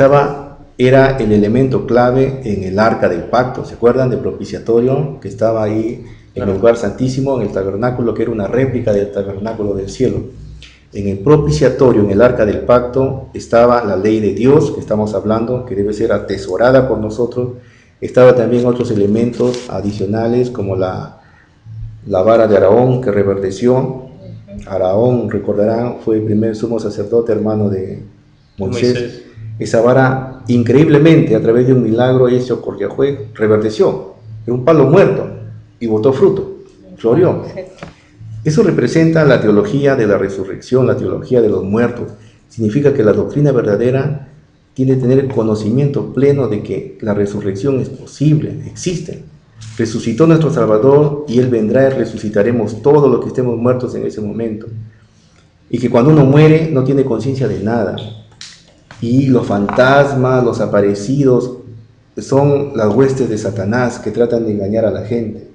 era el elemento clave en el arca del pacto. ¿Se acuerdan del propiciatorio que estaba ahí en el lugar santísimo, en el tabernáculo, que era una réplica del tabernáculo del cielo? En el propiciatorio, en el arca del pacto, estaba la ley de Dios, que estamos hablando, que debe ser atesorada por nosotros. Estaba también otros elementos adicionales, como la vara de Aarón, que reverdeció. Aarón, recordarán, fue el primer sumo sacerdote, hermano de Moisés. Esa vara, increíblemente, a través de un milagro hecho por Yahweh, reverdeció. Era un palo muerto y botó fruto, floreó. Eso representa la teología de la resurrección, la teología de los muertos. Significa que la doctrina verdadera tiene que tener conocimiento pleno de que la resurrección es posible, existe. Resucitó nuestro Salvador y Él vendrá y resucitaremos todos los que estemos muertos en ese momento. Y que cuando uno muere no tiene conciencia de nada. Y los fantasmas, los aparecidos, son las huestes de Satanás que tratan de engañar a la gente.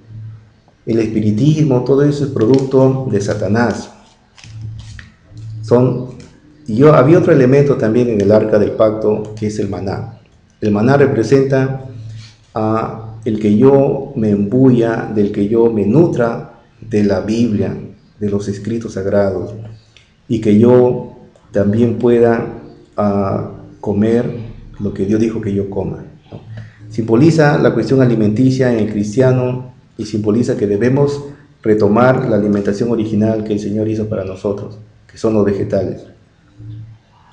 El espiritismo, todo eso es producto de Satanás. Había otro elemento también en el arca del pacto, que es el maná. El maná representa el que yo me embuya, del que yo me nutra de la Biblia, de los escritos sagrados, y que yo también pueda comer lo que Dios dijo que yo coma, ¿no? Simboliza la cuestión alimenticia en el cristiano y simboliza que debemos retomar la alimentación original que el Señor hizo para nosotros, que son los vegetales.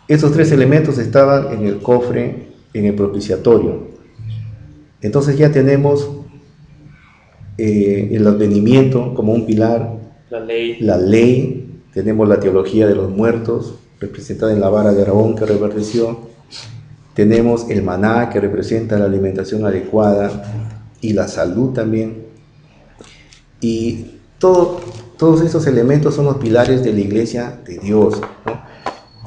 Esos 3 elementos estaban en el cofre, en el propiciatorio. Entonces ya tenemos el advenimiento como un pilar, la ley, tenemos la teología de los muertos, representada en la vara de Aarón que reverdeció, tenemos el maná que representa la alimentación adecuada y la salud también, y todos estos elementos son los pilares de la iglesia de Dios, ¿no?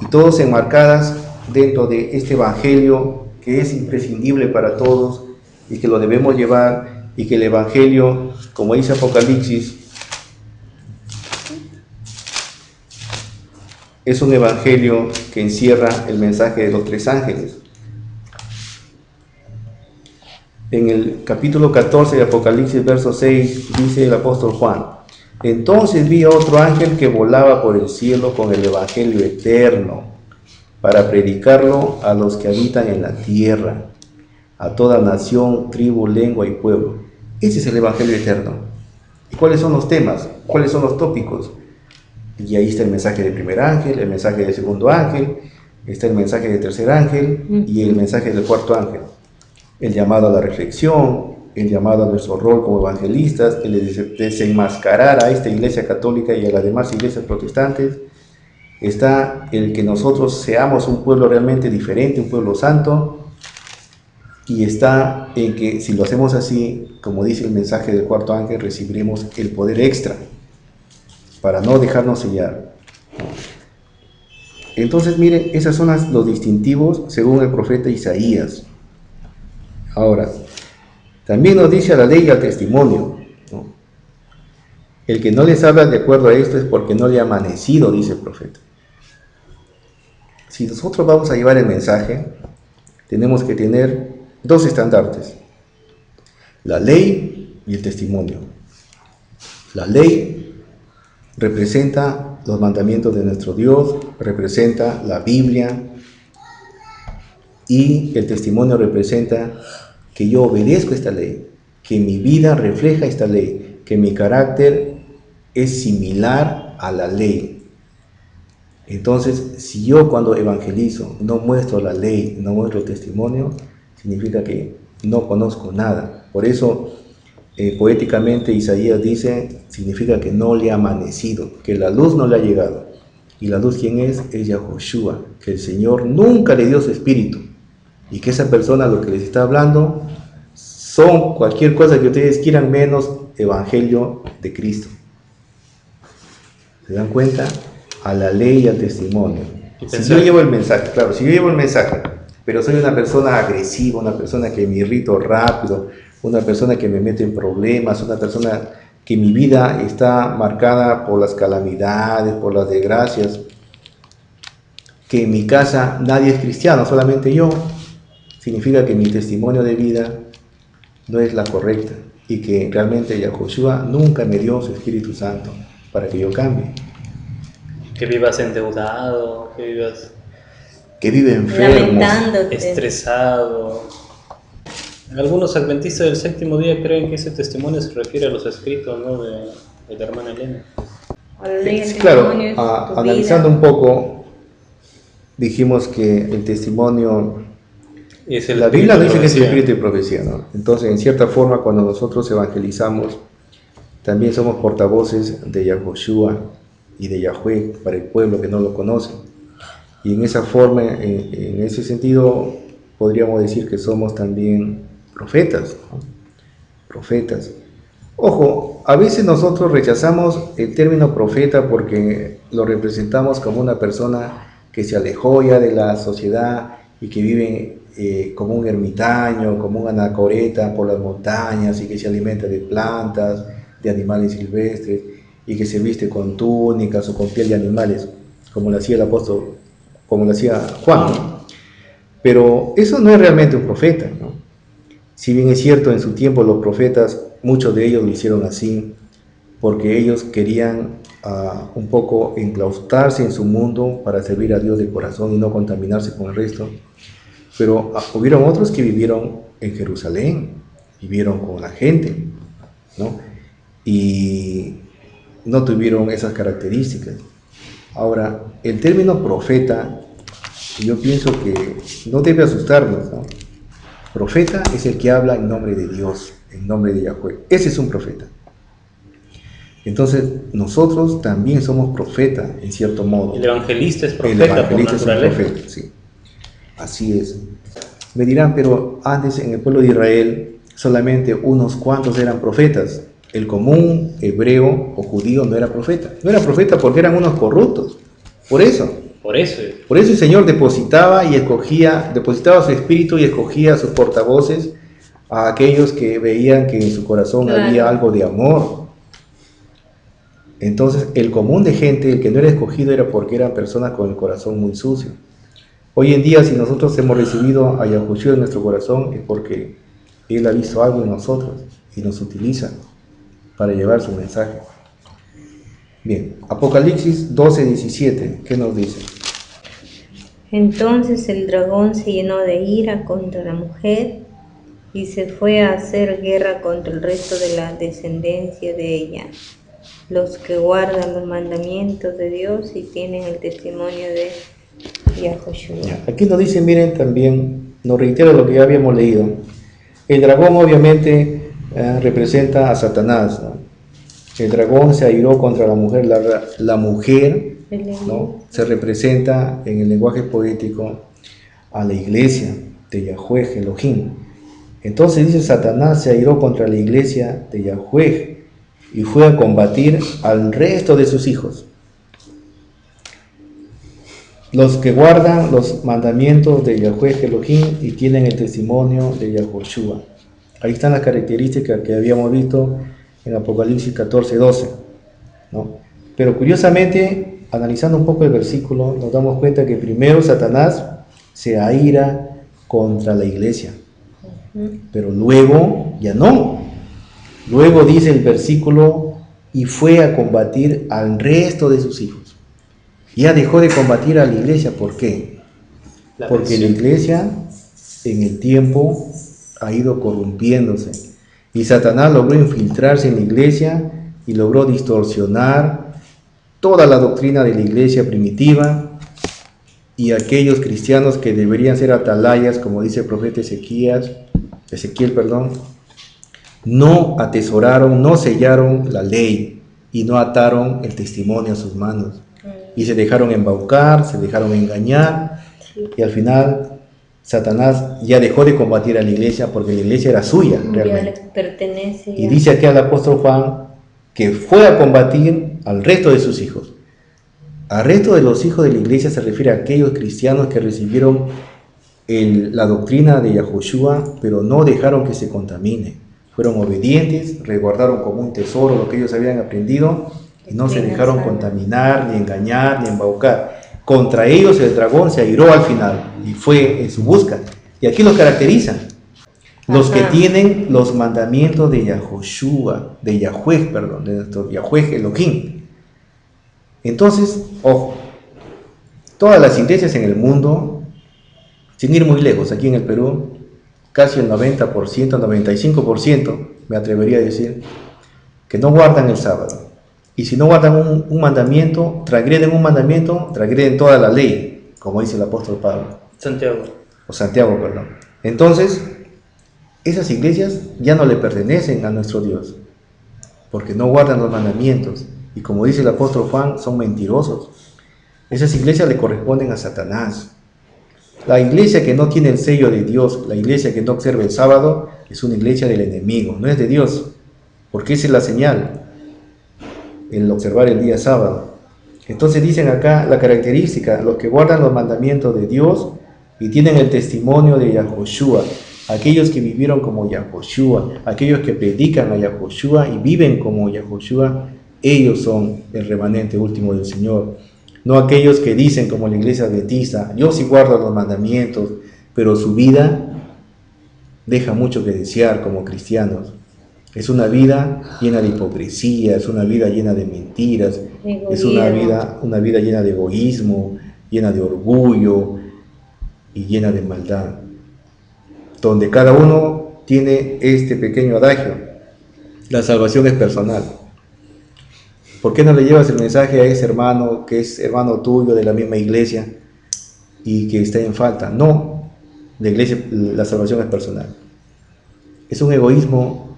Y todos enmarcadas dentro de este evangelio que es imprescindible para todos y que lo debemos llevar, y que el evangelio, como dice Apocalipsis, es un evangelio que encierra el mensaje de los 3 ángeles. En el capítulo 14 de Apocalipsis, verso 6, dice el apóstol Juan: entonces vi a otro ángel que volaba por el cielo con el evangelio eterno, para predicarlo a los que habitan en la tierra, a toda nación, tribu, lengua y pueblo. Ese es el evangelio eterno. ¿Y cuáles son los temas? ¿Cuáles son los tópicos? Y ahí está el mensaje del primer ángel, el mensaje del segundo ángel, está el mensaje del tercer ángel y el mensaje del cuarto ángel. El llamado a la reflexión, el llamado a nuestro rol como evangelistas, el desenmascarar a esta iglesia católica y a las demás iglesias protestantes. Está el que nosotros seamos un pueblo realmente diferente, un pueblo santo. Y está en que si lo hacemos así, como dice el mensaje del cuarto ángel, recibiremos el poder extra para no dejarnos sellar. Entonces, miren, esos son los distintivos según el profeta Isaías. Ahora, también nos dice a la ley y al testimonio, ¿no? El que no les habla de acuerdo a esto es porque no le ha amanecido, dice el profeta. Si nosotros vamos a llevar el mensaje, tenemos que tener 2 estandartes: la ley y el testimonio. La ley representa los mandamientos de nuestro Dios, representa la Biblia, y el testimonio representa que yo obedezco esta ley, que mi vida refleja esta ley, que mi carácter es similar a la ley. Entonces, si yo cuando evangelizo no muestro la ley, no muestro el testimonio, significa que no conozco nada. Por eso, poéticamente Isaías dice, significa que no le ha amanecido, que la luz no le ha llegado. ¿Y la luz quién es? Es Yahushua, que el Señor nunca le dio su espíritu. Y que esa persona lo que les está hablando son cualquier cosa que ustedes quieran menos evangelio de Cristo. ¿Se dan cuenta? A la ley y al testimonio. Si yo llevo el mensaje, claro, si yo llevo el mensaje, pero soy una persona agresiva, una persona que me irrito rápido, una persona que me mete en problemas, una persona que mi vida está marcada por las calamidades, por las desgracias, que en mi casa nadie es cristiano, solamente yo, significa que mi testimonio de vida no es la correcta y que realmente Yahushua nunca me dio su Espíritu Santo para que yo cambie. Que vivas endeudado, que vive enfermo, estresado. Algunos adventistas del séptimo día creen que ese testimonio se refiere a los escritos, ¿no?, de la hermana Elena. Sí, claro, analizando un poco, dijimos que el testimonio, la Biblia dice que es espíritu y profecía, ¿no? Entonces, en cierta forma, cuando nosotros evangelizamos, también somos portavoces de Yahushua y de Yahweh para el pueblo que no lo conoce. Y en esa forma, en ese sentido, podríamos decir que somos también profetas, ¿no? Profetas. Ojo, a veces nosotros rechazamos el término profeta porque lo representamos como una persona que se alejó ya de la sociedad y que vive como un ermitaño, como un anacoreta por las montañas y que se alimenta de plantas, de animales silvestres y que se viste con túnicas o con piel de animales, como lo hacía el apóstol, como lo hacía Juan. Pero eso no es realmente un profeta, ¿no? Si bien es cierto, en su tiempo los profetas, muchos de ellos lo hicieron así, porque ellos querían un poco enclaustrarse en su mundo para servir a Dios de corazón y no contaminarse con el resto. Pero hubieron otros que vivieron en Jerusalén, vivieron con la gente, ¿no? Y no tuvieron esas características. Ahora, el término profeta, yo pienso que no debe asustarnos, ¿no? Profeta es el que habla en nombre de Dios, en nombre de Yahweh. Ese es un profeta. Entonces, nosotros también somos profetas, en cierto modo. El evangelista es profeta. El evangelista por naturaleza. Es un profeta, sí. Así es. Me dirán, pero antes en el pueblo de Israel solamente unos cuantos eran profetas. el común hebreo o judío no era profeta. No era profeta porque eran unos corruptos. Por eso el Señor depositaba su espíritu y escogía a sus portavoces, a aquellos que veían que en su corazón había algo de amor. Entonces, el común de gente, el que no era escogido, era porque eran personas con el corazón muy sucio. Hoy en día, si nosotros hemos recibido a Yahushua en nuestro corazón, es porque Él ha visto algo en nosotros y nos utiliza para llevar su mensaje. Bien, Apocalipsis 12:17, ¿qué nos dice? Entonces el dragón se llenó de ira contra la mujer y se fue a hacer guerra contra el resto de la descendencia de ella, los que guardan los mandamientos de Dios y tienen el testimonio de Yahushua. Aquí nos dice, miren, también nos reitera lo que ya habíamos leído. El dragón obviamente representa a Satanás, ¿no? El dragón se airó contra la mujer. La mujer, ¿no?, se representa en el lenguaje poético a la iglesia de Yahweh Elohim. Entonces dice, Satanás se airó contra la iglesia de Yahweh y fue a combatir al resto de sus hijos, los que guardan los mandamientos de Yahweh Elohim y tienen el testimonio de Yahushua. Ahí están las características que habíamos visto en Apocalipsis 14:12, ¿no? Pero curiosamente, analizando un poco el versículo, nos damos cuenta que primero Satanás se aira contra la iglesia, pero luego ya no. Luego dice el versículo, y fue a combatir al resto de sus hijos. Ya dejó de combatir a la iglesia. ¿Por qué? Porque la iglesia en el tiempo ha ido corrompiéndose y Satanás logró infiltrarse en la iglesia y logró distorsionar toda la doctrina de la iglesia primitiva, y aquellos cristianos que deberían ser atalayas, como dice el profeta Ezequiel, no atesoraron, no sellaron la ley y no ataron el testimonio a sus manos. Y se dejaron embaucar, se dejaron engañar, y al final Satanás ya dejó de combatir a la iglesia porque la iglesia era suya realmente. Pertenece y dice aquí al apóstol Juan que fue a combatir al resto de sus hijos. Al resto de los hijos de la iglesia se refiere a aquellos cristianos que recibieron la doctrina de Yahushua, pero no dejaron que se contamine. Fueron obedientes, resguardaron como un tesoro lo que ellos habían aprendido y no se dejaron contaminar, ni engañar, ni embaucar. Contra ellos el dragón se airó al final y fue en su busca. Y aquí los caracterizan los que tienen los mandamientos de Yahushua, de nuestro Yahweh Elohim. Entonces, ojo, todas las iglesias en el mundo, sin ir muy lejos, aquí en el Perú, casi el 90%, 95%, me atrevería a decir, que no guardan el sábado. Y si no guardan un mandamiento, transgreden toda la ley, como dice el apóstol Pablo. Santiago, perdón. Entonces, esas iglesias ya no le pertenecen a nuestro Dios, porque no guardan los mandamientos. Y como dice el apóstol Juan, son mentirosos. Esas iglesias le corresponden a Satanás. La iglesia que no tiene el sello de Dios, la iglesia que no observa el sábado, es una iglesia del enemigo, no es de Dios, porque esa es la señal, el observar el día sábado. Entonces dicen acá la característica, los que guardan los mandamientos de Dios y tienen el testimonio de Yahushua, aquellos que vivieron como Yahushua, aquellos que predican a Yahushua y viven como Yahushua, ellos son el remanente último del Señor. No aquellos que dicen como la iglesia adventista, yo sí guardo los mandamientos, pero su vida deja mucho que desear como cristianos. Es una vida llena de hipocresía, es una vida llena de mentiras, es una vida llena de egoísmo, llena de orgullo y llena de maldad, donde cada uno tiene este pequeño adagio: la salvación es personal. ¿Por qué no le llevas el mensaje a ese hermano que es hermano tuyo de la misma iglesia y que está en falta? No, la salvación es personal. Es un egoísmo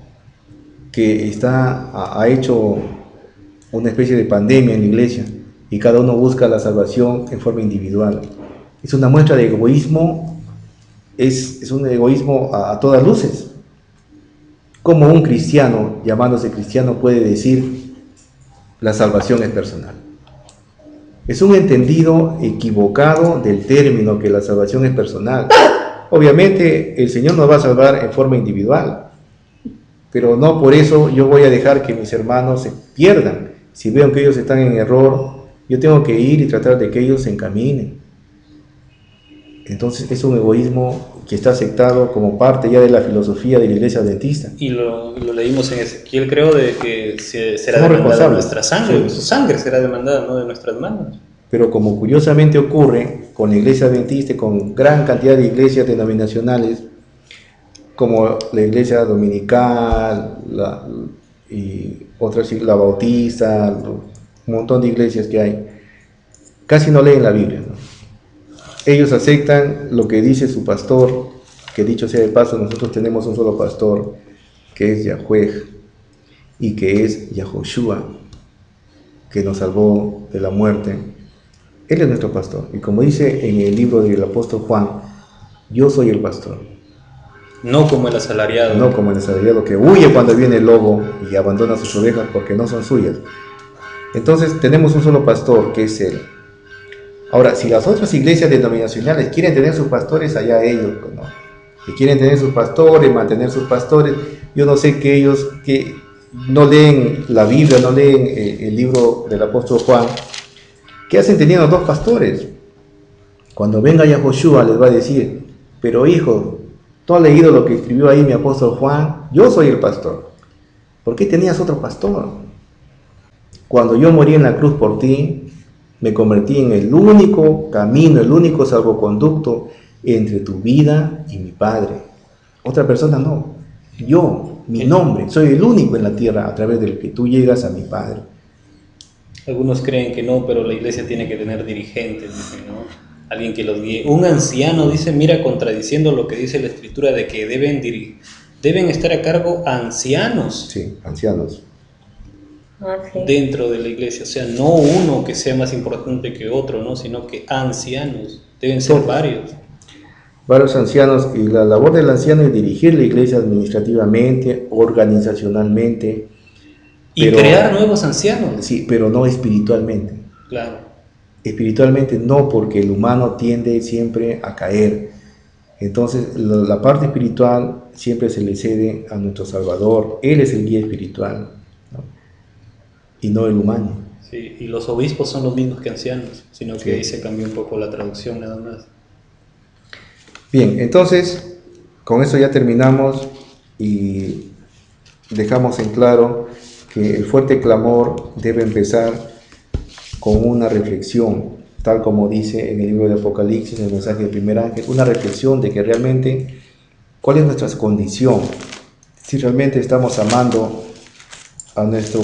que ha hecho una especie de pandemia en la iglesia y cada uno busca la salvación en forma individual. Es una muestra de egoísmo, es un egoísmo a todas luces. ¿Cómo un cristiano, llamándose cristiano, puede decir la salvación es personal? Es un entendido equivocado del término que la salvación es personal. Obviamente el Señor nos va a salvar en forma individual, pero no por eso yo voy a dejar que mis hermanos se pierdan. Si veo que ellos están en error, yo tengo que ir y tratar de que ellos se encaminen. Entonces es un egoísmo que está aceptado como parte ya de la filosofía de la Iglesia Adventista. Y lo leímos en Ezequiel, creo, de que será Somos demandada responsables. nuestra sangre, Sí. su sangre será demandada, no de nuestras manos. Pero como curiosamente ocurre con la Iglesia Adventista y con gran cantidad de iglesias denominacionales, como la Iglesia Dominical y otras, la Bautista, un montón de iglesias que hay, casi no leen la Biblia, ¿no? Ellos aceptan lo que dice su pastor, que dicho sea de paso, nosotros tenemos un solo pastor, que es Yahweh, y que es Yahoshua, que nos salvó de la muerte. Él es nuestro pastor. Y como dice en el libro del apóstol Juan, yo soy el pastor. No como el asalariado. No como el asalariado que huye cuando viene el lobo y abandona sus ovejas porque no son suyas. Entonces tenemos un solo pastor, que es Él. Ahora, si las otras iglesias denominacionales quieren tener sus pastores, allá ellos, pues, ¿no? Que quieren tener sus pastores, mantener sus pastores, yo no sé que ellos que no leen la Biblia, no leen el libro del apóstol Juan, ¿qué hacen teniendo dos pastores? Cuando venga Yahoshua les va a decir, pero hijo, ¿tú has leído lo que escribió ahí mi apóstol Juan? Yo soy el pastor. ¿Por qué tenías otro pastor? Cuando yo morí en la cruz por ti, me convertí en el único camino, el único salvoconducto entre tu vida y mi Padre. Otra persona no. Yo, mi nombre, soy el único en la tierra a través del que tú llegas a mi Padre. Algunos creen que no, pero la iglesia tiene que tener dirigentes, dicen, ¿no? Alguien que los guíe. Un anciano, dice, mira, contradiciendo lo que dice la Escritura de que deben estar a cargo ancianos. Sí, ancianos. Sí. Dentro de la iglesia, o sea, no uno que sea más importante que otro, ¿no? Sino que ancianos, deben ser Varios ancianos, y la labor del anciano es dirigir la iglesia administrativamente, organizacionalmente. Y crear nuevos ancianos. Sí, pero no espiritualmente. Claro. Espiritualmente no, porque el humano tiende siempre a caer. Entonces, la parte espiritual siempre se le cede a nuestro Salvador. Él es el guía espiritual, ¿no? Y no el humano. Sí, y los obispos son los mismos que ancianos, sino que Sí. ahí se cambió un poco la traducción nada más. Bien, entonces, con eso ya terminamos y dejamos en claro que el fuerte clamor debe empezar con una reflexión, tal como dice en el libro de Apocalipsis, en el mensaje del primer ángel, una reflexión de que realmente, ¿cuál es nuestra condición? Si realmente estamos amando a nuestro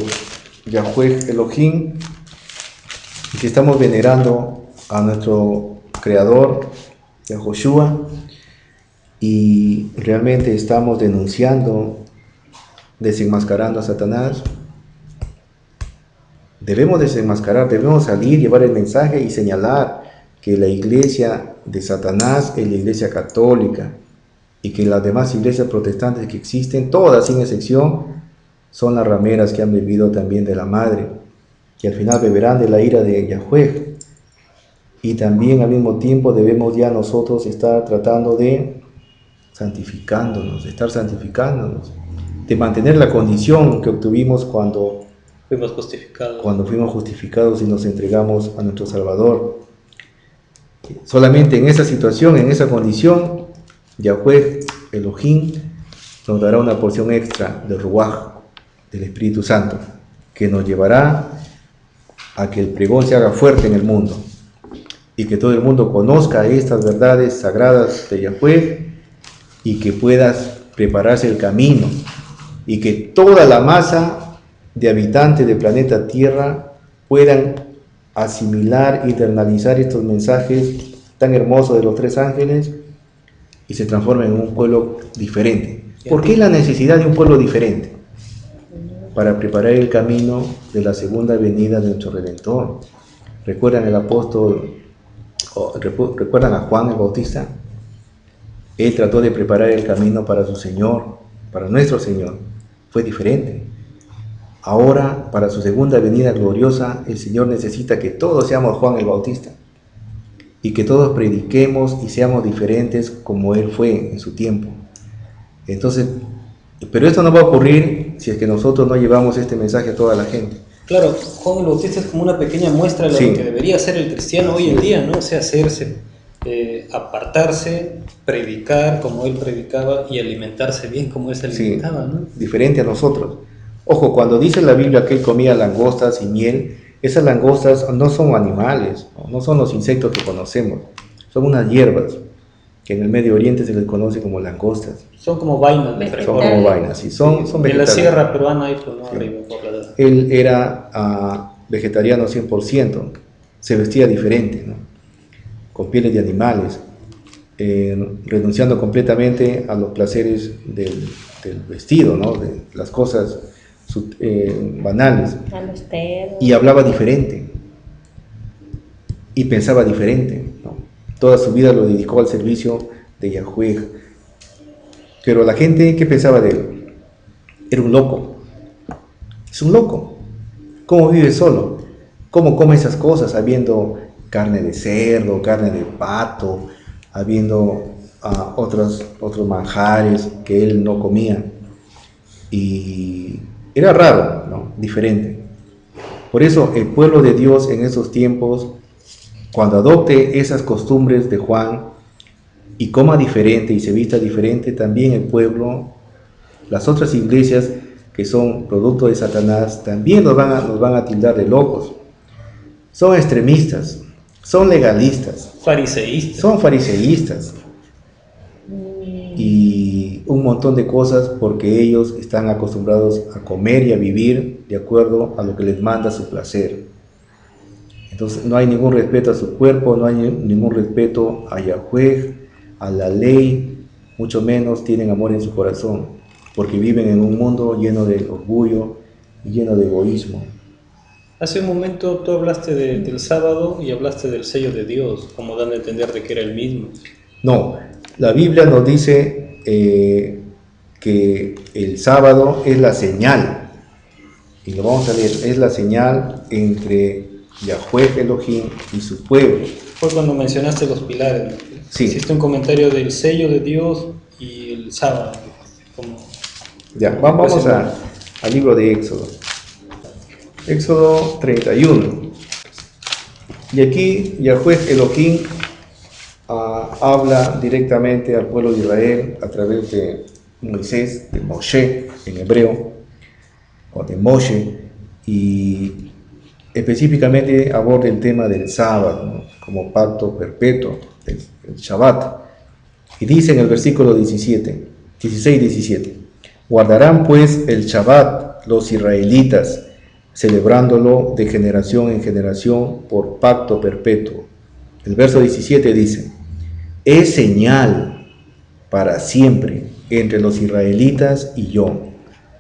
Yahweh Elohim, y si estamos venerando a nuestro Creador, Yahoshua, y realmente estamos denunciando, desenmascarando a Satanás. Debemos desenmascarar, debemos salir, llevar el mensaje y señalar que la iglesia de Satanás es la iglesia católica y que las demás iglesias protestantes que existen, todas sin excepción, son las rameras que han bebido también de la madre, que al final beberán de la ira de Yahweh. Y también al mismo tiempo debemos ya nosotros estar tratando de santificándonos, de estar santificándonos, de mantener la condición que obtuvimos cuando fuimos justificados y nos entregamos a nuestro Salvador. Solamente en esa situación, en esa condición, Yahweh Elohim nos dará una porción extra de Ruach, del Espíritu Santo, que nos llevará a que el pregón se haga fuerte en el mundo y que todo el mundo conozca estas verdades sagradas de Yahweh y que puedas prepararse el camino y que toda la masa de habitantes del planeta Tierra puedan asimilar, internalizar estos mensajes tan hermosos de los tres ángeles y se transformen en un pueblo diferente. ¿Por qué la necesidad de un pueblo diferente? Para preparar el camino de la segunda venida de nuestro Redentor. ¿Recuerdan el apóstol, recuerdan a Juan el Bautista? Él trató de preparar el camino para su Señor, para nuestro Señor. fue diferente. Ahora, para su segunda venida gloriosa, el Señor necesita que todos seamos Juan el Bautista y que todos prediquemos y seamos diferentes como Él fue en su tiempo. Entonces, pero esto no va a ocurrir si es que nosotros no llevamos este mensaje a toda la gente. Claro, Juan el Bautista es como una pequeña muestra de lo que debería ser el cristiano hoy en día, ¿no? O sea, hacerse, apartarse, predicar como él predicaba y alimentarse bien como él se alimentaba, ¿no? Diferente a nosotros. Ojo, cuando dice la Biblia que él comía langostas y miel, esas langostas no son animales, no son los insectos que conocemos, son unas hierbas que en el Medio Oriente se les conoce como langostas. Son como vainas de Son como vainas, sí, son vegetales. En la sierra peruana hay, pues, no, arriba, por la... Él era vegetariano 100%, se vestía diferente, ¿no? Con pieles de animales, renunciando completamente a los placeres del vestido, ¿no? De las cosas banales. A los perros. Y hablaba diferente, y pensaba diferente, ¿no? Toda su vida lo dedicó al servicio de Yahweh. Pero la gente, ¿qué pensaba de él? Era un loco. Es un loco. ¿Cómo vive solo? ¿Cómo come esas cosas habiendo carne de cerdo, carne de pato, habiendo otros manjares que él no comía? Y era raro, ¿no? Diferente. Por eso el pueblo de Dios en esos tiempos, cuando adopte esas costumbres de Juan y coma diferente y se vista diferente, también el pueblo, las otras iglesias que son producto de Satanás, también nos van a tildar de locos. Son extremistas, son legalistas, son fariseístas y un montón de cosas, porque ellos están acostumbrados a comer y a vivir de acuerdo a lo que les manda su placer. Entonces no hay ningún respeto a su cuerpo, no hay ningún respeto a Yahweh, a la ley, mucho menos tienen amor en su corazón, porque viven en un mundo lleno de orgullo y lleno de egoísmo. Hace un momento tú hablaste del sábado y hablaste del sello de Dios, como dando a entender de que era el mismo. No, la Biblia nos dice que el sábado es la señal, y lo vamos a leer, es la señal entre Yahweh Elohim y su pueblo. Fue cuando mencionaste los pilares, ¿no? Sí. Hiciste un comentario del sello de Dios y el sábado. Ya, vamos al libro de Éxodo. Éxodo 31. Y aquí Yahweh Elohim habla directamente al pueblo de Israel a través de Moisés, de Moshe en hebreo, o de Moshe, y específicamente aborda el tema del sábado, ¿no? Como pacto perpetuo, el Shabbat. Y dice en el versículo 16-17, guardarán pues el Shabbat los israelitas, celebrándolo de generación en generación por pacto perpetuo. El verso 17 dice, es señal para siempre entre los israelitas y yo,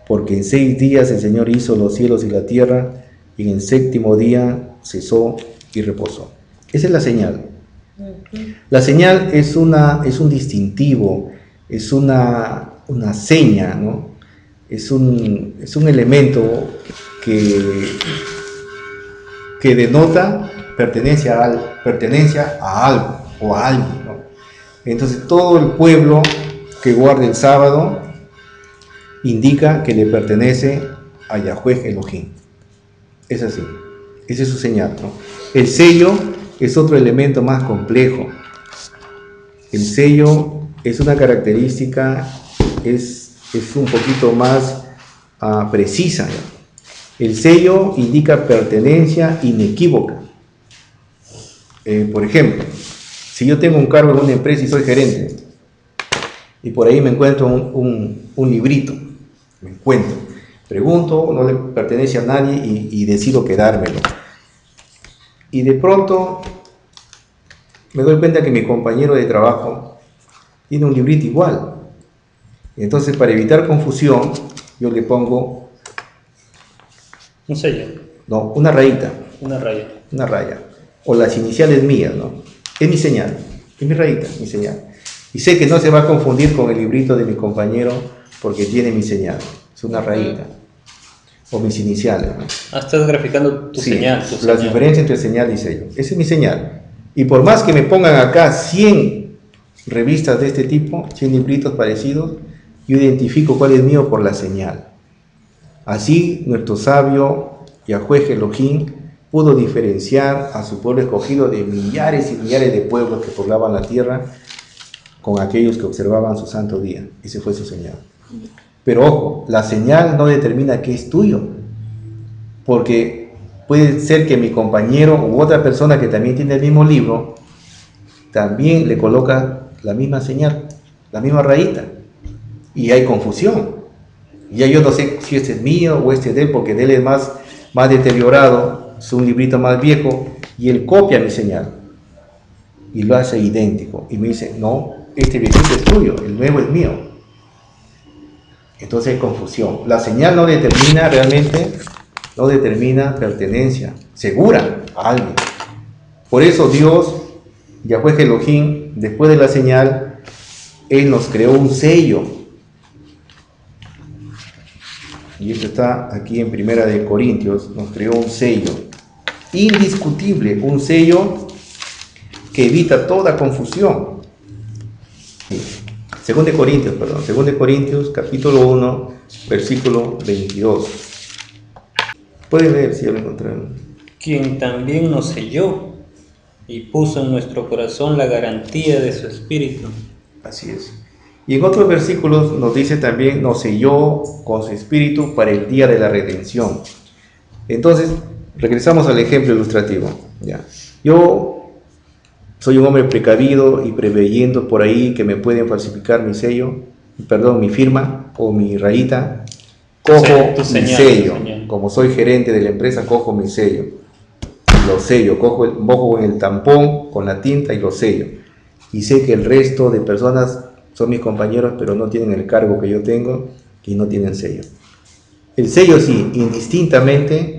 porque en 6 días el Señor hizo los cielos y la tierra, y en el 7º día cesó y reposó. Esa es la señal. La señal es un distintivo, es una seña, ¿no? Es un elemento que denota pertenencia a algo o a alguien, ¿no? Entonces todo el pueblo que guarda el sábado indica que le pertenece a Yahweh Elohim. Es así, esa es su señal, ¿no? El sello es otro elemento más complejo. El sello es una característica, es un poquito más precisa, ¿no? El sello indica pertenencia inequívoca. Por ejemplo, si yo tengo un cargo en una empresa y soy gerente, y por ahí me encuentro un librito, pregunto, no le pertenece a nadie y decido quedármelo. Y de pronto me doy cuenta que mi compañero de trabajo tiene un librito igual. Entonces, para evitar confusión, yo le pongo un sello. No, una rayita. Una raya. Una raya. O las iniciales mías, ¿no? Es mi señal. Es mi rayita, mi señal. Y sé que no se va a confundir con el librito de mi compañero porque tiene mi señal. es una rayita, o mis iniciales, ¿no? Estás graficando tu Sí, señal. la diferencia entre señal y sello. Esa es mi señal. Y por más que me pongan acá 100 revistas de este tipo, 100 libritos parecidos, yo identifico cuál es mío por la señal. Así nuestro sabio Yahweh Elohim pudo diferenciar a su pueblo escogido de millares y millares de pueblos que poblaban la tierra con aquellos que observaban su santo día. Ese fue su señal. Pero ojo, la señal no determina qué es tuyo, porque puede ser que mi compañero u otra persona que también tiene el mismo libro también le coloca la misma señal, la misma rayita, y hay confusión. Ya yo no sé si este es mío o este es de él, porque de él es más deteriorado, es un librito más viejo, y él copia mi señal y lo hace idéntico, y me dice, no, este viejito es tuyo, el nuevo es mío. Entonces hay confusión. La señal no determina realmente, no determina pertenencia segura a alguien. Por eso Dios, Yahweh Elohim, después de la señal, Él nos creó un sello. Y esto está aquí en Primera de Corintios, nos creó un sello indiscutible, un sello que evita toda confusión. Según de Corintios, capítulo 1, versículo 22. Pueden leer si ya lo encontraron. Quien también nos selló y puso en nuestro corazón la garantía de su espíritu. Así es. Y en otros versículos nos dice también, nos selló con su espíritu para el día de la redención. Entonces, regresamos al ejemplo ilustrativo. Ya. Yo soy un hombre precavido y preveyendo por ahí que me pueden falsificar mi sello, mi firma o mi rayita. Cojo mi sello. Como soy gerente de la empresa, cojo mi sello. Lo sello, cojo en el tampón con la tinta y lo sello. Y sé que el resto de personas son mis compañeros, pero no tienen el cargo que yo tengo y no tienen sello. El sello sí, indistintamente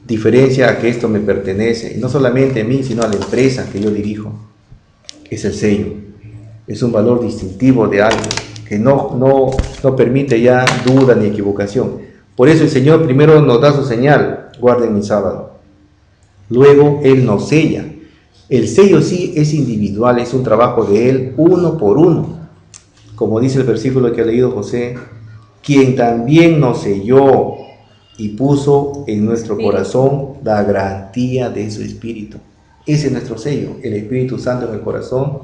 diferencia a que esto me pertenece, y no solamente a mí, sino a la empresa que yo dirijo. Es el sello. Es un valor distintivo de algo que no permite ya duda ni equivocación. Por eso el Señor primero nos da su señal, guarden mi sábado. Luego Él nos sella. El sello sí es individual, es un trabajo de Él uno por uno. Como dice el versículo que ha leído José, quien también nos selló y puso en nuestro corazón la garantía de su espíritu. Ese es nuestro sello. El Espíritu Santo en el corazón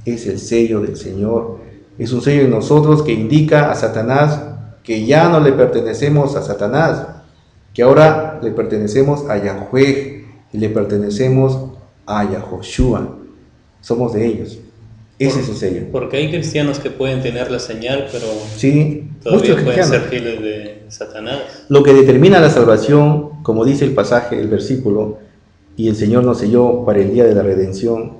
es el sello del Señor. Es un sello en nosotros que indica a Satanás que ya no le pertenecemos a Satanás, que ahora le pertenecemos a Yahweh y le pertenecemos a Yahoshua. Somos de ellos. Ese es el sello. Porque hay cristianos que pueden tener la señal, pero sí, todavía pueden ser fieles de Satanás. Lo que determina la salvación, como dice el pasaje, el versículo, y el Señor nos selló para el día de la redención,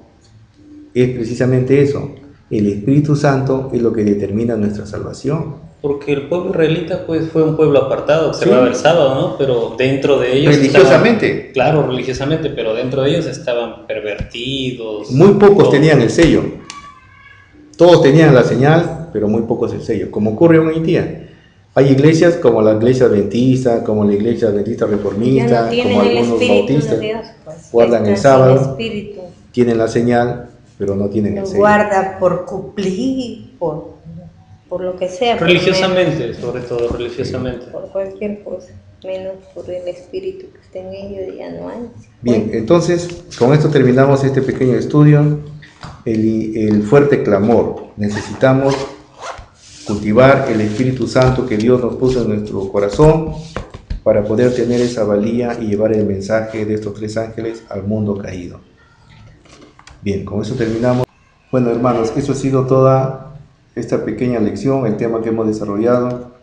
es precisamente eso. El Espíritu Santo es lo que determina nuestra salvación. Porque el pueblo israelita pues fue un pueblo apartado, observaba el sábado, ¿no? Pero dentro de ellos religiosamente. Claro, religiosamente, pero dentro de ellos estaban pervertidos. Muy pocos tenían el sello. Todos tenían la señal, pero muy pocos el sello, como ocurre hoy en día. Hay iglesias como la iglesia adventista, como la iglesia adventista reformista, como algunos bautistas, pues, guardan el sábado, tienen la señal, pero no tienen el sello. Guarda por cumplir, por lo que sea. Religiosamente, sobre todo religiosamente. Por cualquier cosa, menos por el espíritu que está en ellos, ya no hay. Bien, entonces, con esto terminamos este pequeño estudio. El fuerte clamor. Necesitamos cultivar el Espíritu Santo que Dios nos puso en nuestro corazón para poder tener esa valía y llevar el mensaje de estos tres ángeles al mundo caído. Bien, con eso terminamos. Bueno, hermanos, eso ha sido toda esta pequeña lección, el tema que hemos desarrollado.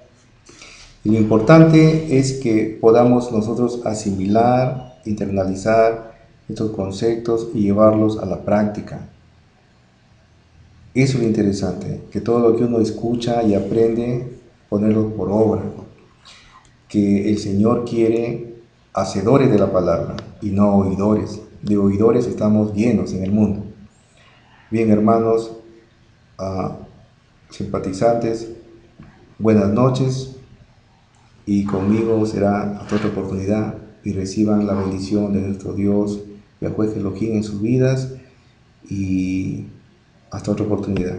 Y lo importante es que podamos nosotros asimilar, internalizar estos conceptos y llevarlos a la práctica. Eso es lo interesante, que todo lo que uno escucha y aprende, ponerlo por obra. Que el Señor quiere hacedores de la palabra y no oidores. De oidores estamos llenos en el mundo. Bien, hermanos, simpatizantes, buenas noches y conmigo será hasta otra oportunidad, y reciban la bendición de nuestro Dios, Yahweh Elohim, en sus vidas, y hasta otra oportunidad.